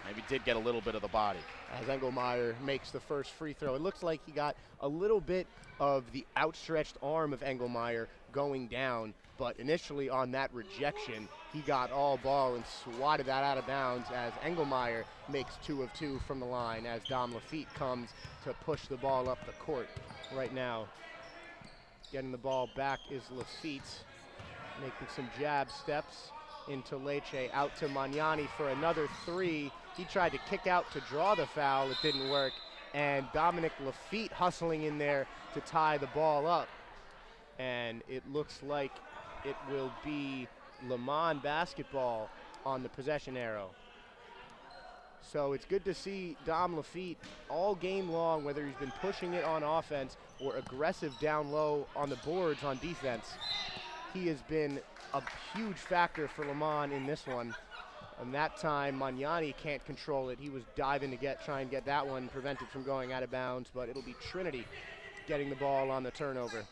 maybe did get a little bit of the body. As Engelmeyer makes the first free throw, it looks like he got a little bit of the outstretched arm of Engelmeyer going down, but initially on that rejection, he got all ball and swatted that out of bounds as Engelmeyer makes 2 of 2 from the line as Dom Lafitte comes to push the ball up the court. Right now, getting the ball back is Lafitte, making some jab steps into Leche, out to Magnani for another 3. He tried to kick out to draw the foul. It didn't work. And Dominic Lafitte hustling in there to tie the ball up. And it looks like it will be Leman basketball on the possession arrow. So it's good to see Dom Lafitte all game long, whether he's been pushing it on offense or aggressive down low on the boards on defense. He has been a huge factor for Leman in this one. And that time, Magnani can't control it. He was diving to try and get that one prevented from going out of bounds, but it'll be Trinity getting the ball on the turnover.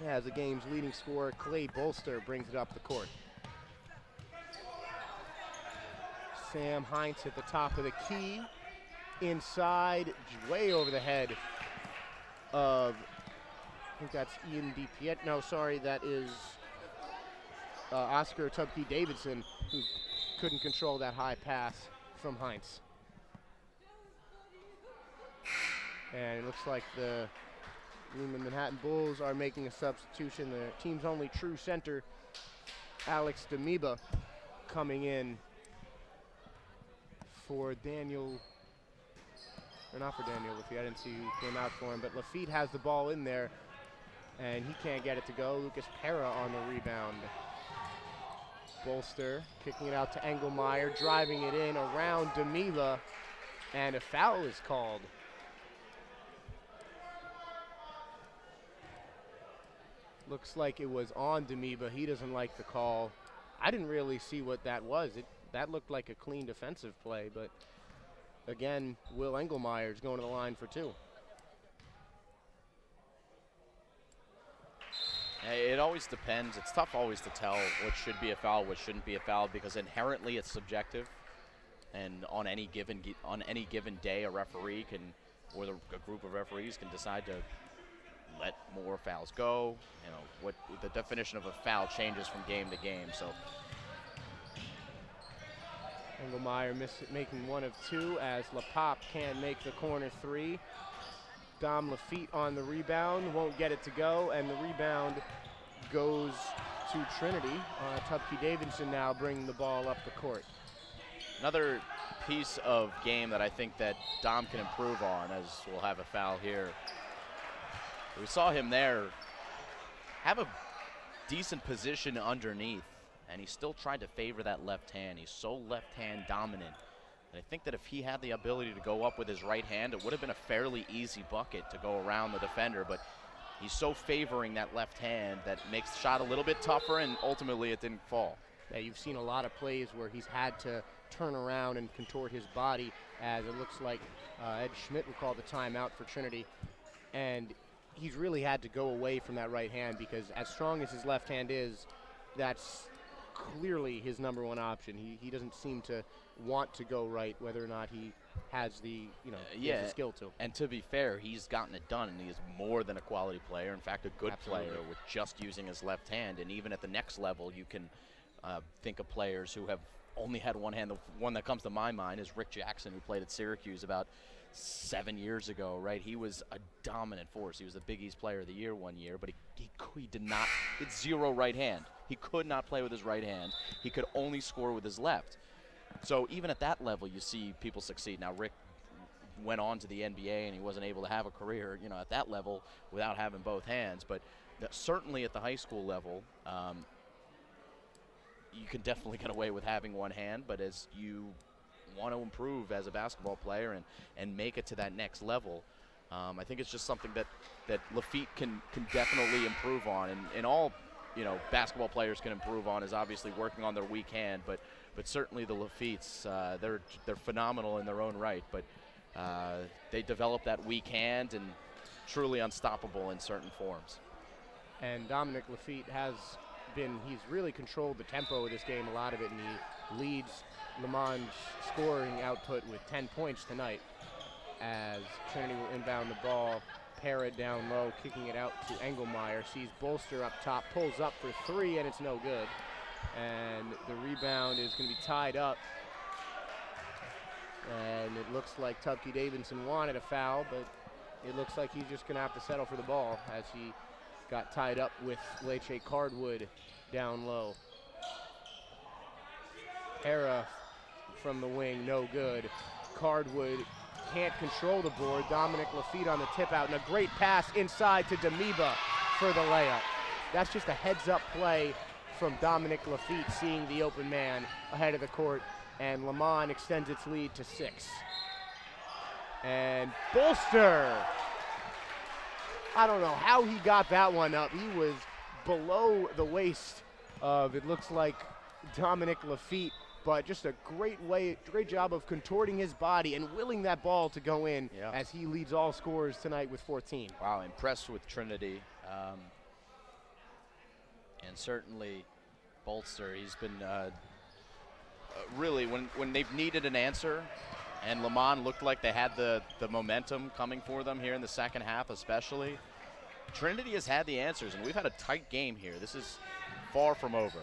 As the game's leading scorer, Clay Bolster, brings it up the court. Sam Heinz at the top of the key. Inside, way over the head of, I think that's Ian DiPiet. No, sorry, that is Oscar Tubke Davidson, who couldn't control that high pass from Heinz. And it looks like the Leman Manhattan Bulls are making a substitution. The team's only true center, Alex Damiba, coming in for Daniel, or not for Daniel Lafitte. I didn't see who came out for him, but Lafitte has the ball in there, and he can't get it to go. Lucas Pera on the rebound. Bolster kicking it out to Engelmeyer, driving it in around Damiba, and a foul is called. Looks like it was on Damiba. He doesn't like the call. I didn't really see what that was. That looked like a clean defensive play, but again, Will Engelmeyer is going to the line for two. It always depends. It's tough always to tell what should be a foul, what shouldn't be a foul, because inherently it's subjective. And on any given day, a referee can, or a group of referees can decide to let more fouls go. You know, what the definition of a foul changes from game to game. So Engelmeyer making one of two as LaPop can make the corner three. Dom Lafitte on the rebound, won't get it to go, and the rebound goes to Trinity. Tubke Davidson now bringing the ball up the court. Another piece of game that I think that Dom can improve on, as we'll have a foul here. We saw him there have a decent position underneath, and he still tried to favor that left hand. He's so left hand dominant. And I think that if he had the ability to go up with his right hand, it would have been a fairly easy bucket to go around the defender, but he's so favoring that left hand that makes the shot a little bit tougher, and ultimately it didn't fall. Yeah, you've seen a lot of plays where he's had to turn around and contort his body, as it looks like Ed Schmidt will call the timeout for Trinity. And he's really had to go away from that right hand, because as strong as his left hand is, that's clearly his number one option. He doesn't seem to want to go right, whether or not he has the has the skill to. And to be fair, he's gotten it done, and he is more than a quality player. In fact, a good Absolutely. player with just using his left hand. And even at the next level, you can think of players who have only had one hand. The one that comes to my mind is Rick Jackson, who played at Syracuse about 7 years ago, right? He was a dominant force. He was the Big East Player of the Year one year, but he did not, it's zero right hand. He could not play with his right hand. He could only score with his left. So even at that level, you see people succeed. Now, Rick went on to the NBA, and he wasn't able to have a career, at that level without having both hands. But certainly at the high school level, you can definitely get away with having one hand, but as you want to improve as a basketball player and make it to that next level, I think it's just something that Lafitte can definitely improve on, and all basketball players can improve on is obviously working on their weak hand, but certainly the Lafittes, they're phenomenal in their own right, but they develop that weak hand and truly unstoppable in certain forms. And Dominic Lafitte he's really controlled the tempo of this game, a lot of it, and he leads Leman's scoring output with 10 points tonight, as Trinity will inbound the ball. Pera down low, kicking it out to Engelmeyer. Sees Bolster up top, pulls up for three, and it's no good. And the rebound is going to be tied up. And it looks like Tubke Davidson wanted a foul, but it looks like he's just going to have to settle for the ball, as he got tied up with Leche Cardwood down low. Pera from the wing, no good. Cardwood can't control the board. Dominic Lafitte on the tip out, and a great pass inside to Damiba for the layup. That's just a heads-up play from Dominic Lafitte, seeing the open man ahead of the court, and Leman extends its lead to 6. And Bolster, I don't know how he got that one up. He was below the waist of, it looks like, Dominic Lafitte, but just a great job of contorting his body and willing that ball to go in as he leads all scorers tonight with 14. Wow, impressed with Trinity. And certainly Bolster, he's been really, when they've needed an answer, and Leman looked like they had the momentum coming for them here in the second half especially, Trinity has had the answers, and we've had a tight game here. This is far from over.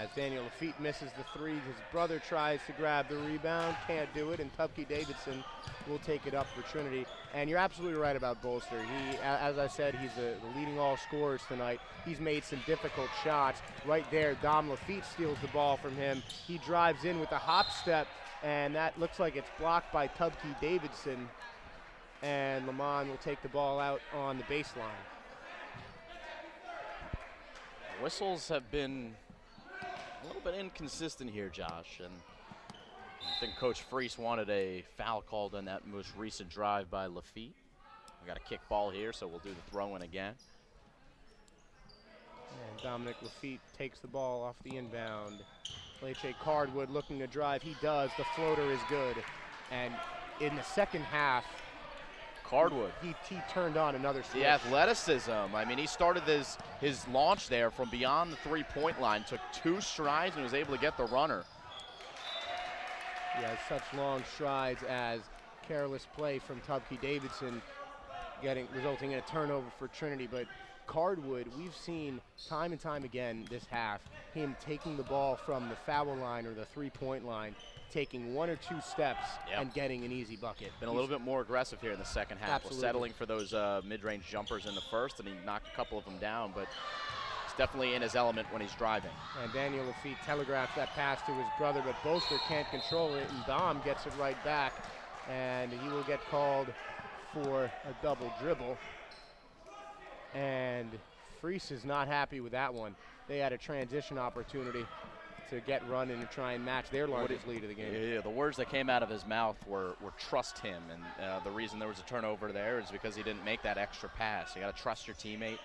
As Daniel Lafitte misses the three, his brother tries to grab the rebound, can't do it, and Tubke Davidson will take it up for Trinity. And you're absolutely right about Bolster. He, as I said, he's the leading all scorers tonight. He's made some difficult shots. Right there, Dom Lafitte steals the ball from him. He drives in with a hop step, and that looks like it's blocked by Tubke Davidson. And Leman will take the ball out on the baseline. Whistles have been a little bit inconsistent here, Josh, and I think Coach Freese wanted a foul called on that most recent drive by Lafitte. We got a kick ball here, so we'll do the throw-in again. And Dominic Lafitte takes the ball off the inbound. Leche Cardwood looking to drive. He does. The floater is good. And in the second half, Cardwood. He turned on another switch. The athleticism. I mean, he started his launch there from beyond the three-point line, took 2 strides and was able to get the runner. He has such long strides as careless play from Tubke Davidson resulting in a turnover for Trinity. But Cardwood, we've seen time and time again this half, him taking the ball from the foul line or the three-point line, taking 1 or 2 steps and getting an easy bucket. Been a little bit more aggressive here in the second half. Absolutely. Settling for those mid-range jumpers in the first, and he knocked a couple of them down, but he's definitely in his element when he's driving. And Daniel Lafitte telegraphs that pass to his brother, but Bolster can't control it, and Dom gets it right back, and he will get called for a double dribble. And Freese is not happy with that one. They had a transition opportunity to get running and try and match their largest lead of the game. Yeah, the words that came out of his mouth were trust him, and the reason there was a turnover there is because he didn't make that extra pass. You got to trust your teammate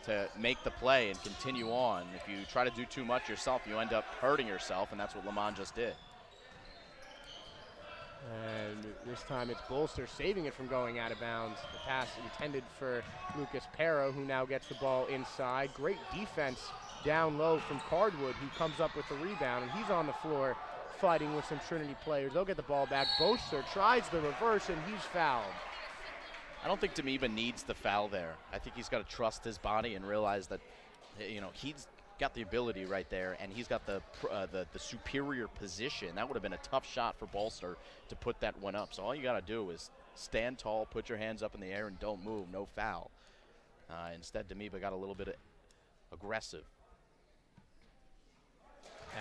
to make the play and continue on. If you try to do too much yourself, you end up hurting yourself, and that's what Leman just did. And this time it's Bolster saving it from going out of bounds. The pass intended for Lucas Pero, who now gets the ball inside. Great defense down low from Cardwood, who comes up with the rebound, and he's on the floor fighting with some Trinity players. They'll get the ball back. Bolster tries the reverse, and he's fouled. I don't think Damiba needs the foul there. I think he's got to trust his body and realize that, you know, he's got the ability right there, and he's got the superior position. That would have been a tough shot for Bolster to put that one up. So all you got to do is stand tall, put your hands up in the air, and don't move. No foul. Instead, Damiba got a little bit aggressive.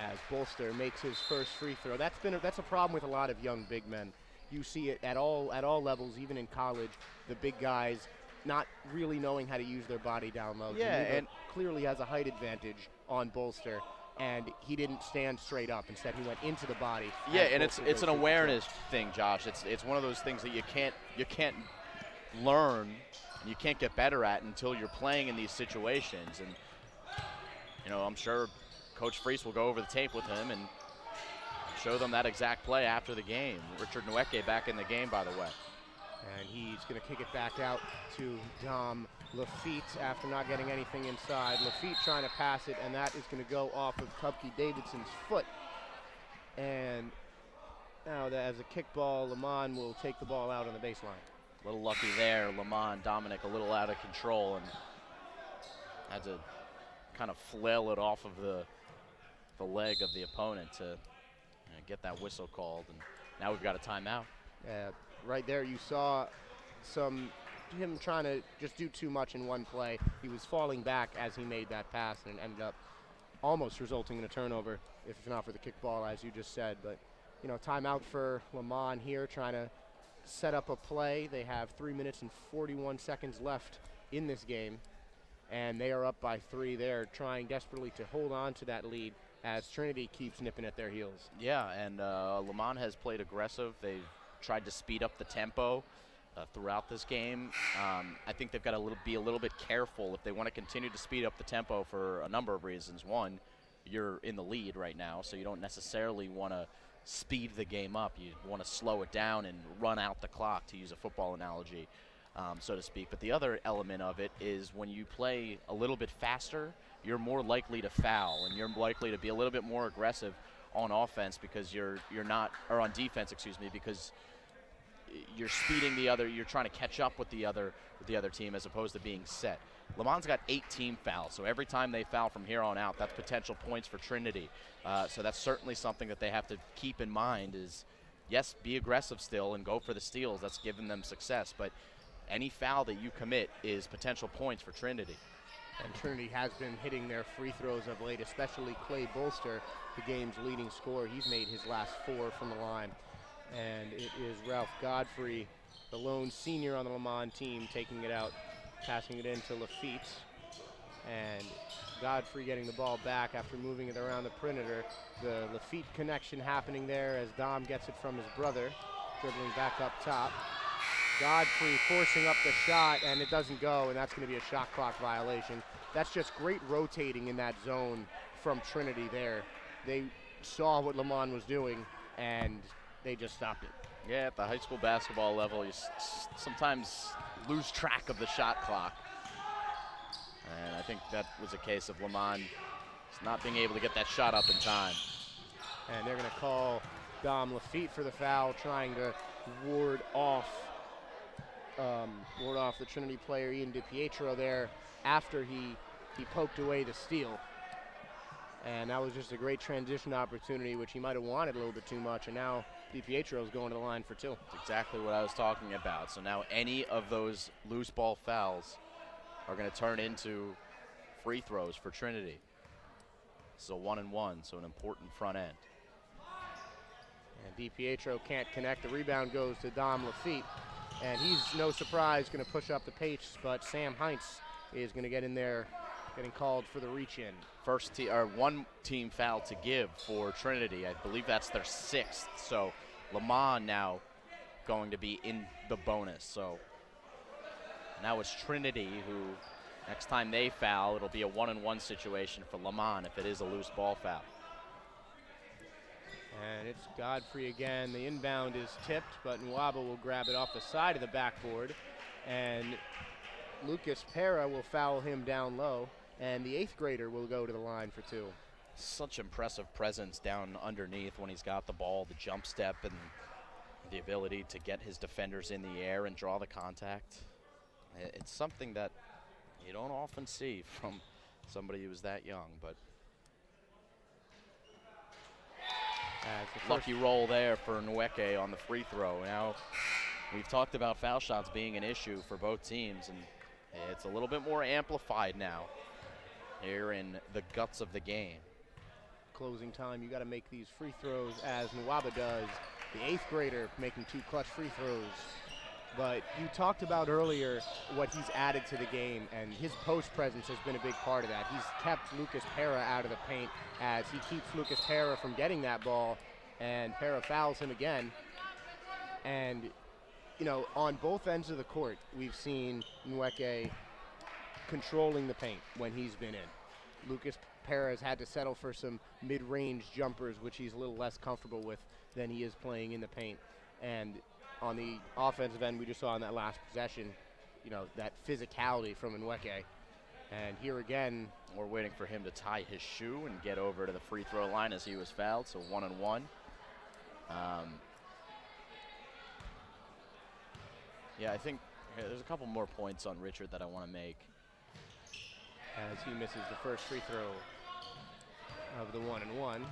As Bolster makes his first free throw. That's a problem with a lot of young big men. You see it at all levels, even in college. The big guys not really knowing how to use their body down low. Yeah, and clearly has a height advantage on Bolster, and he didn't stand straight up. Instead, he went into the body. Yeah, and it's an awareness thing, Josh. It's one of those things that you can't learn, and you can't get better at until you're playing in these situations. And you know, I'm sure Coach Freese will go over the tape with him and show them that exact play after the game. Richard Nweke back in the game, by the way. And he's going to kick it back out to Dom Lafitte after not getting anything inside. Lafitte trying to pass it, and that is going to go off of Tubke Davidson's foot. And now as a kickball, Leman will take the ball out on the baseline. A little lucky there. Leman, Dominic, a little out of control, and had to kind of flail it off of the leg of the opponent to get that whistle called. And now we've got a timeout. Right there you saw him trying to just do too much in one play. He was falling back as he made that pass, and it ended up almost resulting in a turnover, if not for the kickball, as you just said. But, you know, timeout for Leman here, trying to set up a play. They have 3 minutes and 41 seconds left in this game, and they are up by 3. They're trying desperately to hold on to that lead as Trinity keeps nipping at their heels. Yeah, and Leman has played aggressive. They've tried to speed up the tempo throughout this game. I think they've got to be a little bit careful if they want to continue to speed up the tempo for a number of reasons. One, you're in the lead right now, so you don't necessarily want to speed the game up. You want to slow it down and run out the clock, to use a football analogy, so to speak. But the other element of it is when you play a little bit faster, you're more likely to foul, and you're likely to be a little bit more aggressive on offense because you're not, or on defense, excuse me, because you're speeding the other, you're trying to catch up with the other team as opposed to being set. Leman's got 8 team fouls, so every time they foul from here on out, that's potential points for Trinity. So that's certainly something that they have to keep in mind is, yes, be aggressive still and go for the steals. That's given them success, but any foul that you commit is potential points for Trinity. And Trinity has been hitting their free throws of late, especially Clay Bolster, the game's leading scorer. He's made his last 4 from the line. And it is Ralph Godfrey, the lone senior on the Leman team, taking it out, passing it into Lafitte. And Godfrey getting the ball back after moving it around the perimeter. The Lafitte connection happening there as Dom gets it from his brother, dribbling back up top. Godfrey forcing up the shot, and it doesn't go, and that's going to be a shot clock violation. That's just great rotating in that zone from Trinity there. They saw what Leman was doing, and they just stopped it. Yeah, at the high school basketball level, you sometimes lose track of the shot clock. And I think that was a case of Leman not being able to get that shot up in time. And they're going to call Dom Lafitte for the foul, trying to ward off the Trinity player Ian DiPietro there after he poked away the steal. And that was just a great transition opportunity, which he might have wanted a little bit too much, and now DiPietro's going to the line for 2. That's exactly what I was talking about. So now any of those loose ball fouls are going to turn into free throws for Trinity. So 1-1, so an important front end. And DiPietro can't connect. The rebound goes to Dom Lafitte. And he's, no surprise, going to push up the pace, but Sam Heinz is going to get in there, getting called for the reach-in. One team foul to give for Trinity. I believe that's their 6th. So Leman now going to be in the bonus. So now it's Trinity who, next time they foul, it'll be a 1-1 situation for Leman if it is a loose ball foul. And it's Godfrey again. The inbound is tipped, but Nwaba will grab it off the side of the backboard. And Lucas Pera will foul him down low. And the 8th grader will go to the line for 2. Such impressive presence down underneath when he's got the ball, the jump step, and the ability to get his defenders in the air and draw the contact. It's something that you don't often see from somebody who's that young, but lucky roll there for Nweke on the free throw. Now, we've talked about foul shots being an issue for both teams, and it's a little bit more amplified now here in the guts of the game. Closing time, you got to make these free throws as Nwaba does. The 8th grader making 2 clutch free throws. But you talked about earlier what he's added to the game, and his post presence has been a big part of that. He's kept Lucas Pera out of the paint as he keeps Lucas Pera from getting that ball, and Pera fouls him again. And, you know, on both ends of the court, we've seen Nweke controlling the paint when he's been in. Lucas Pera has had to settle for some mid-range jumpers, which he's a little less comfortable with than he is playing in the paint. And on the offensive end, we just saw in that last possession, you know, that physicality from Nweke. And here again, we're waiting for him to tie his shoe and get over to the free throw line as he was fouled, so 1-1. Yeah, I think there's a couple more points on Richard that I want to make. As he misses the first free throw of the 1-1.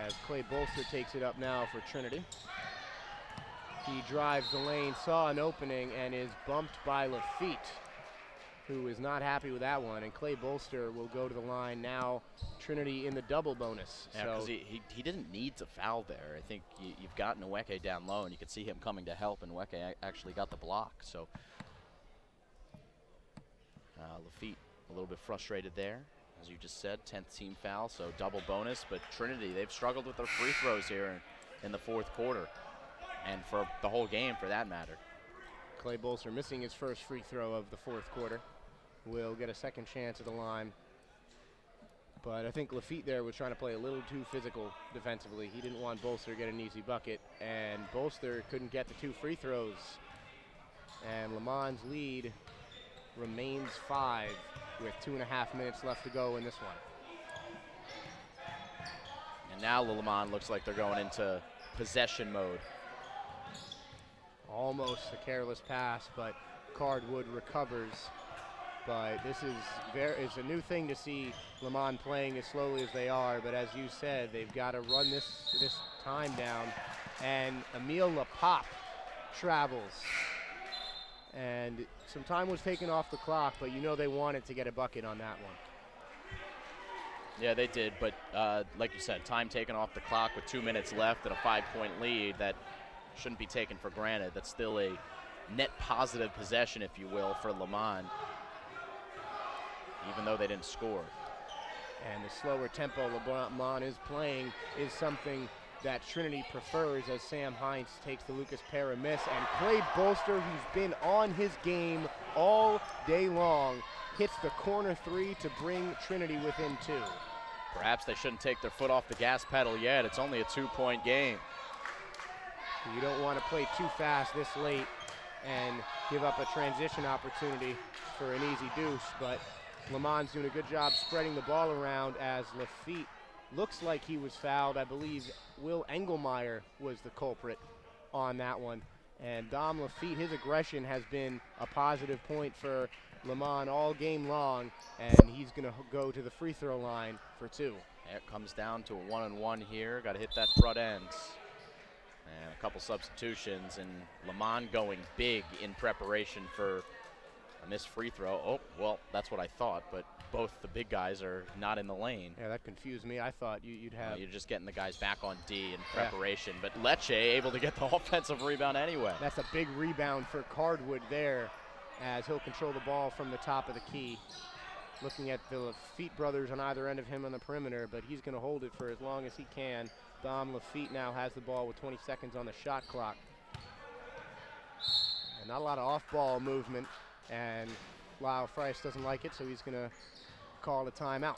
As Clay Bolster takes it up now for Trinity. He drives the lane, saw an opening, and is bumped by Lafitte, who is not happy with that one. And Clay Bolster will go to the line now. Trinity in the double bonus. Yeah, because he didn't need to foul there. I think you've got Nweke down low, and you could see him coming to help, and Nweke actually got the block. So Lafitte a little bit frustrated there. As you just said, 10th team foul, so double bonus. But Trinity, they've struggled with their free throws here in the 4th quarter, and for the whole game for that matter. Clay Bolster missing his first free throw of the 4th quarter. Will get a second chance at the line. But I think Lafitte there was trying to play a little too physical defensively. He didn't want Bolster to get an easy bucket, and Bolster couldn't get the 2 free throws. And Leman's lead remains 5 with 2.5 minutes left to go in this one. And now Leman looks like they're going into possession mode. Almost a careless pass, but Cardwood recovers. But this is it's a new thing to see Leman playing as slowly as they are. But as you said, they've got to run this time down. And Emil Lapop travels. And some time was taken off the clock, but you know they wanted to get a bucket on that one. Yeah, they did. But like you said, time taken off the clock with 2 minutes left and a 5-point lead. That shouldn't be taken for granted. That's still a net positive possession, if you will, for Leman, even though they didn't score. And the slower tempo Leman is playing is something that Trinity prefers as Sam Hines takes the Lucas Pera miss. And Clay Bolster, who's been on his game all day long, hits the corner 3 to bring Trinity within 2. Perhaps they shouldn't take their foot off the gas pedal yet. It's only a 2-point game. You don't want to play too fast this late and give up a transition opportunity for an easy deuce, but Leman's doing a good job spreading the ball around as Lafitte looks like he was fouled. I believe Will Engelmeyer was the culprit on that one. And Dom Lafitte, his aggression has been a positive point for Leman all game long, and he's going to go to the free throw line for 2. It comes down to a 1-on-1 here. Got to hit that front end. And a couple substitutions, and Leman going big in preparation for a missed free throw. Oh, well, that's what I thought, but both the big guys are not in the lane. Yeah, that confused me. I thought you'd have... You're just getting the guys back on D in preparation, but Lecce able to get the offensive rebound anyway. That's a big rebound for Cardwood there as he'll control the ball from the top of the key. Looking at the Lafitte brothers on either end of him on the perimeter, but he's going to hold it for as long as he can. Dom Lafitte now has the ball with 20 seconds on the shot clock. And not a lot of off-ball movement, and Lyle Price doesn't like it, so he's going to call a timeout.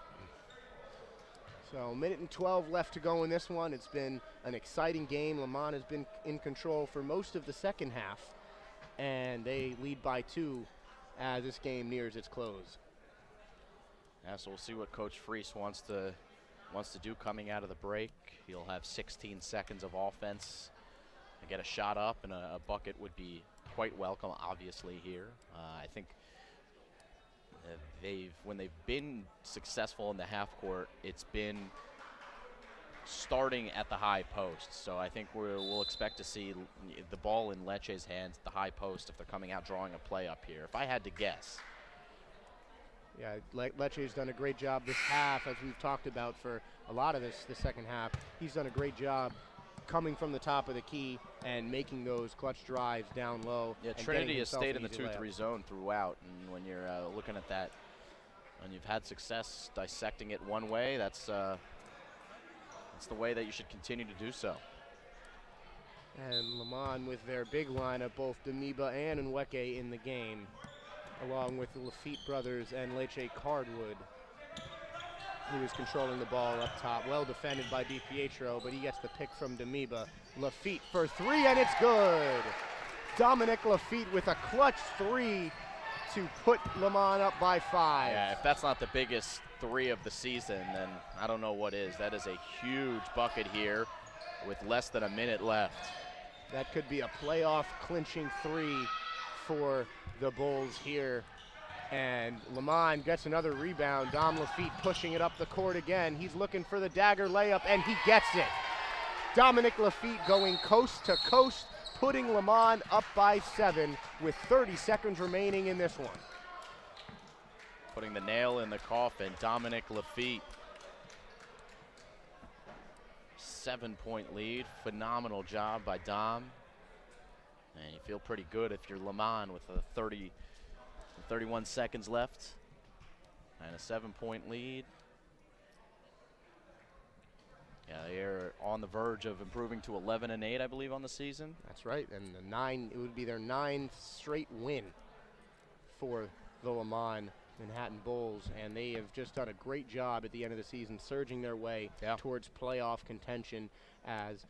So 1:12 left to go in this one. It's been an exciting game. Leman has been in control for most of the second half, and they lead by 2 as this game nears its close. Yeah, so we'll see what Coach Freese wants to do coming out of the break. He'll have 16 seconds of offense to get a shot up, and a bucket would be quite welcome, obviously, here. I think when they've been successful in the half court, it's been starting at the high post. So I think we'll expect to see the ball in Lecce's hands at the high post if they're coming out drawing a play up here. If I had to guess. Yeah, Lecce's done a great job this half, as we've talked about for a lot of the second half. He's done a great job coming from the top of the key and making those clutch drives down low. Yeah, Trinity has stayed in the 2-3 zone throughout, and when you're looking at that, and you've had success dissecting it one way, that's the way that you should continue to do so. And Leman with their big lineup, both Damiba and Nweke in the game, along with the Lafitte brothers and Lecce Cardwood, who is controlling the ball up top. Well defended by DiPietro, but he gets the pick from Damiba. Lafitte for 3, and it's good. Dominic Lafitte with a clutch 3 to put Leman up by 5. Yeah, if that's not the biggest 3 of the season, then I don't know what is. That is a huge bucket here with less than a minute left. That could be a playoff clinching 3 for the Bulls here. And Leman gets another rebound. Dom Lafitte pushing it up the court again. He's looking for the dagger layup, and he gets it. Dominic Lafitte going coast to coast, putting Leman up by 7 with 30 seconds remaining in this one. Putting the nail in the coffin, Dominic Lafitte. 7-point lead. Phenomenal job by Dom. And you feel pretty good if you're Leman with a 31 seconds left and a 7-point lead. Yeah, they're on the verge of improving to 11-8, I believe, on the season. That's right, and it would be their 9th straight win for the Leman Manhattan Bulls, and they have just done a great job at the end of the season surging their way towards playoff contention, as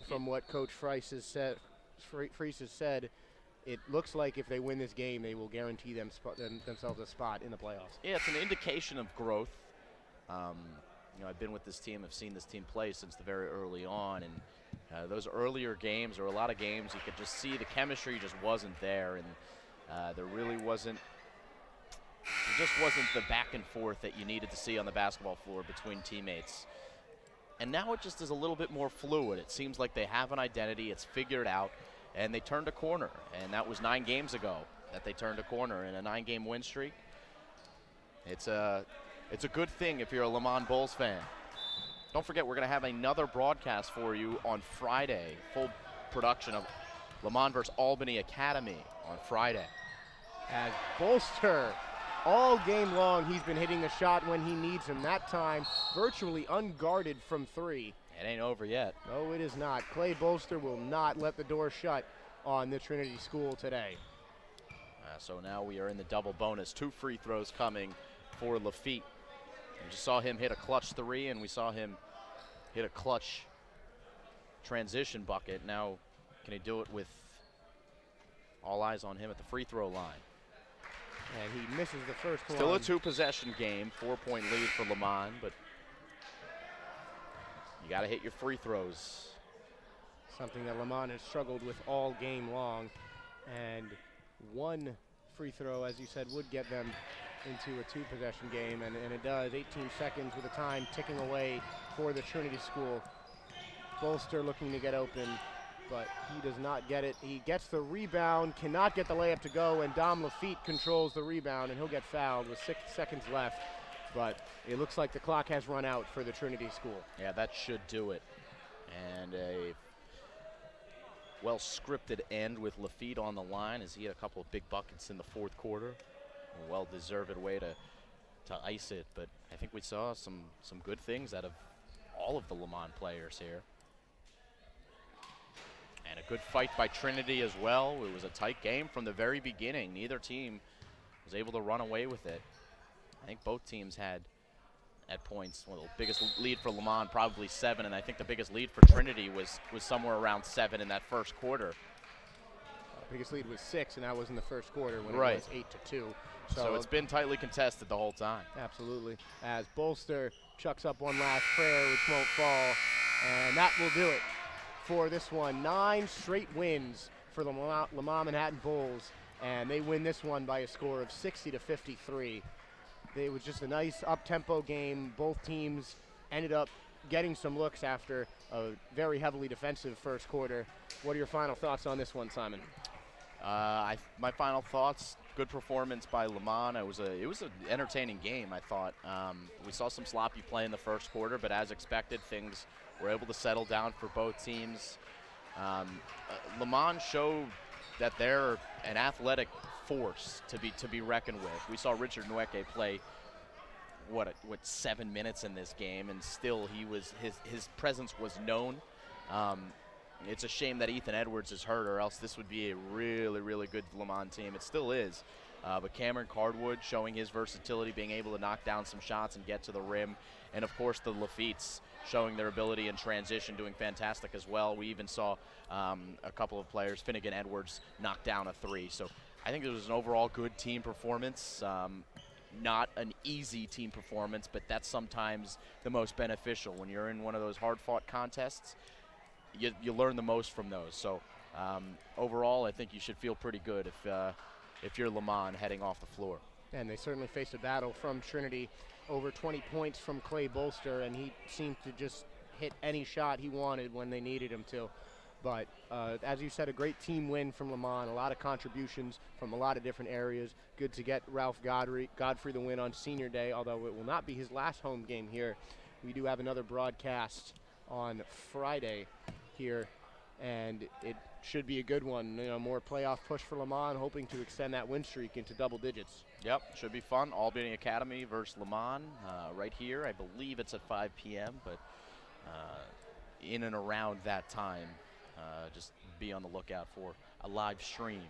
from what Coach Freis has said, it looks like if they win this game, they will guarantee themselves a spot in the playoffs. Yeah, it's an indication of growth. I've been with this team. I've seen this team play since the very early on, and those earlier games, or a lot of games, you could just see the chemistry just wasn't there, and there really wasn't. It just wasn't the back and forth that you needed to see on the basketball floor between teammates. And now it just is a little bit more fluid. It seems like they have an identity. It's figured out. And they turned a corner. And that was 9 games ago that they turned a corner in a 9-game win streak. It's a good thing if you're a Leman Bulls fan. Don't forget, we're going to have another broadcast for you on Friday. Full production of Leman versus Albany Academy on Friday. As Bolster, all game long, he's been hitting a shot when he needs him. That time, virtually unguarded from 3. It ain't over yet. No, it is not. Clay Bolster will not let the door shut on the Trinity School today. So now we are in the double bonus. 2 free throws coming for Lafitte. We just saw him hit a clutch 3, and we saw him hit a clutch transition bucket. Now, can he do it with all eyes on him at the free throw line? And he misses the first one. Still a 2-possession game, 4-point lead for Leman, but you got to hit your free throws. Something that Leman has struggled with all game long. And 1 free throw, as you said, would get them into a 2-possession game, and it does. 18 seconds with the time ticking away for the Trinity School. Bolster looking to get open, but he does not get it. He gets the rebound, cannot get the layup to go, and Dom Lafitte controls the rebound, and he'll get fouled with 6 seconds left. But it looks like the clock has run out for the Trinity School. Yeah, that should do it. And a well-scripted end with Lafitte on the line as he had a couple of big buckets in the 4th quarter. A well-deserved way to ice it, but I think we saw some good things out of all of the Leman players here. And a good fight by Trinity as well. It was a tight game from the very beginning. Neither team was able to run away with it. I think both teams had, at points, well, the biggest lead for Leman probably 7, and I think the biggest lead for Trinity was somewhere around 7 in that first quarter. Biggest lead was 6, and that was in the first quarter when right. It was 8-2. So it's been tightly contested the whole time. Absolutely. As Bolster chucks up one last prayer, which won't fall, and that will do it for this one. 9 straight wins for the Leman Manhattan Bulls, and they win this one by a score of 60-53. It was just a nice up-tempo game. Both teams ended up getting some looks after a very heavily defensive first quarter. What are your final thoughts on this one, Simon? My final thoughts, good performance by Leman. It was an entertaining game, I thought. We saw some sloppy play in the first quarter, but as expected, things were able to settle down for both teams. Leman showed that they're an athletic force to be reckoned with. We saw Richard Nweke play what 7 minutes in this game, and still his presence was known. It's a shame that Ethan Edwards is hurt, or else this would be a really, really good Leman team. It still is. But Cameron Cardwood showing his versatility, being able to knock down some shots and get to the rim. And, of course, the Lafitte's showing their ability in transition, doing fantastic as well. We even saw a couple of players, Finnegan Edwards, knock down a 3. So I think it was an overall good team performance. Not an easy team performance, but that's sometimes the most beneficial. When you're in one of those hard-fought contests, you learn the most from those. So overall, I think you should feel pretty good if you're Leman heading off the floor. And they certainly faced a battle from Trinity. Over 20 points from Clay Bolster, and he seemed to just hit any shot he wanted when they needed him to. But as you said, a great team win from Leman. A lot of contributions from a lot of different areas. Good to get Ralph Godfrey the win on Senior Day, although it will not be his last home game here. We do have another broadcast on Friday here, and it should be a good one. You know, more playoff push for Leman, hoping to extend that win streak into double digits. Yep, should be fun. Albany Academy versus Leman right here. I believe it's at 5 p.m., but in and around that time, just be on the lookout for a live stream.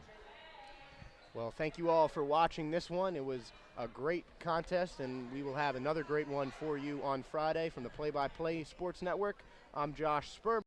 Well, thank you all for watching this one. It was a great contest, and we will have another great one for you on Friday from the Play by Play Sports Network. I'm Josh Spurman.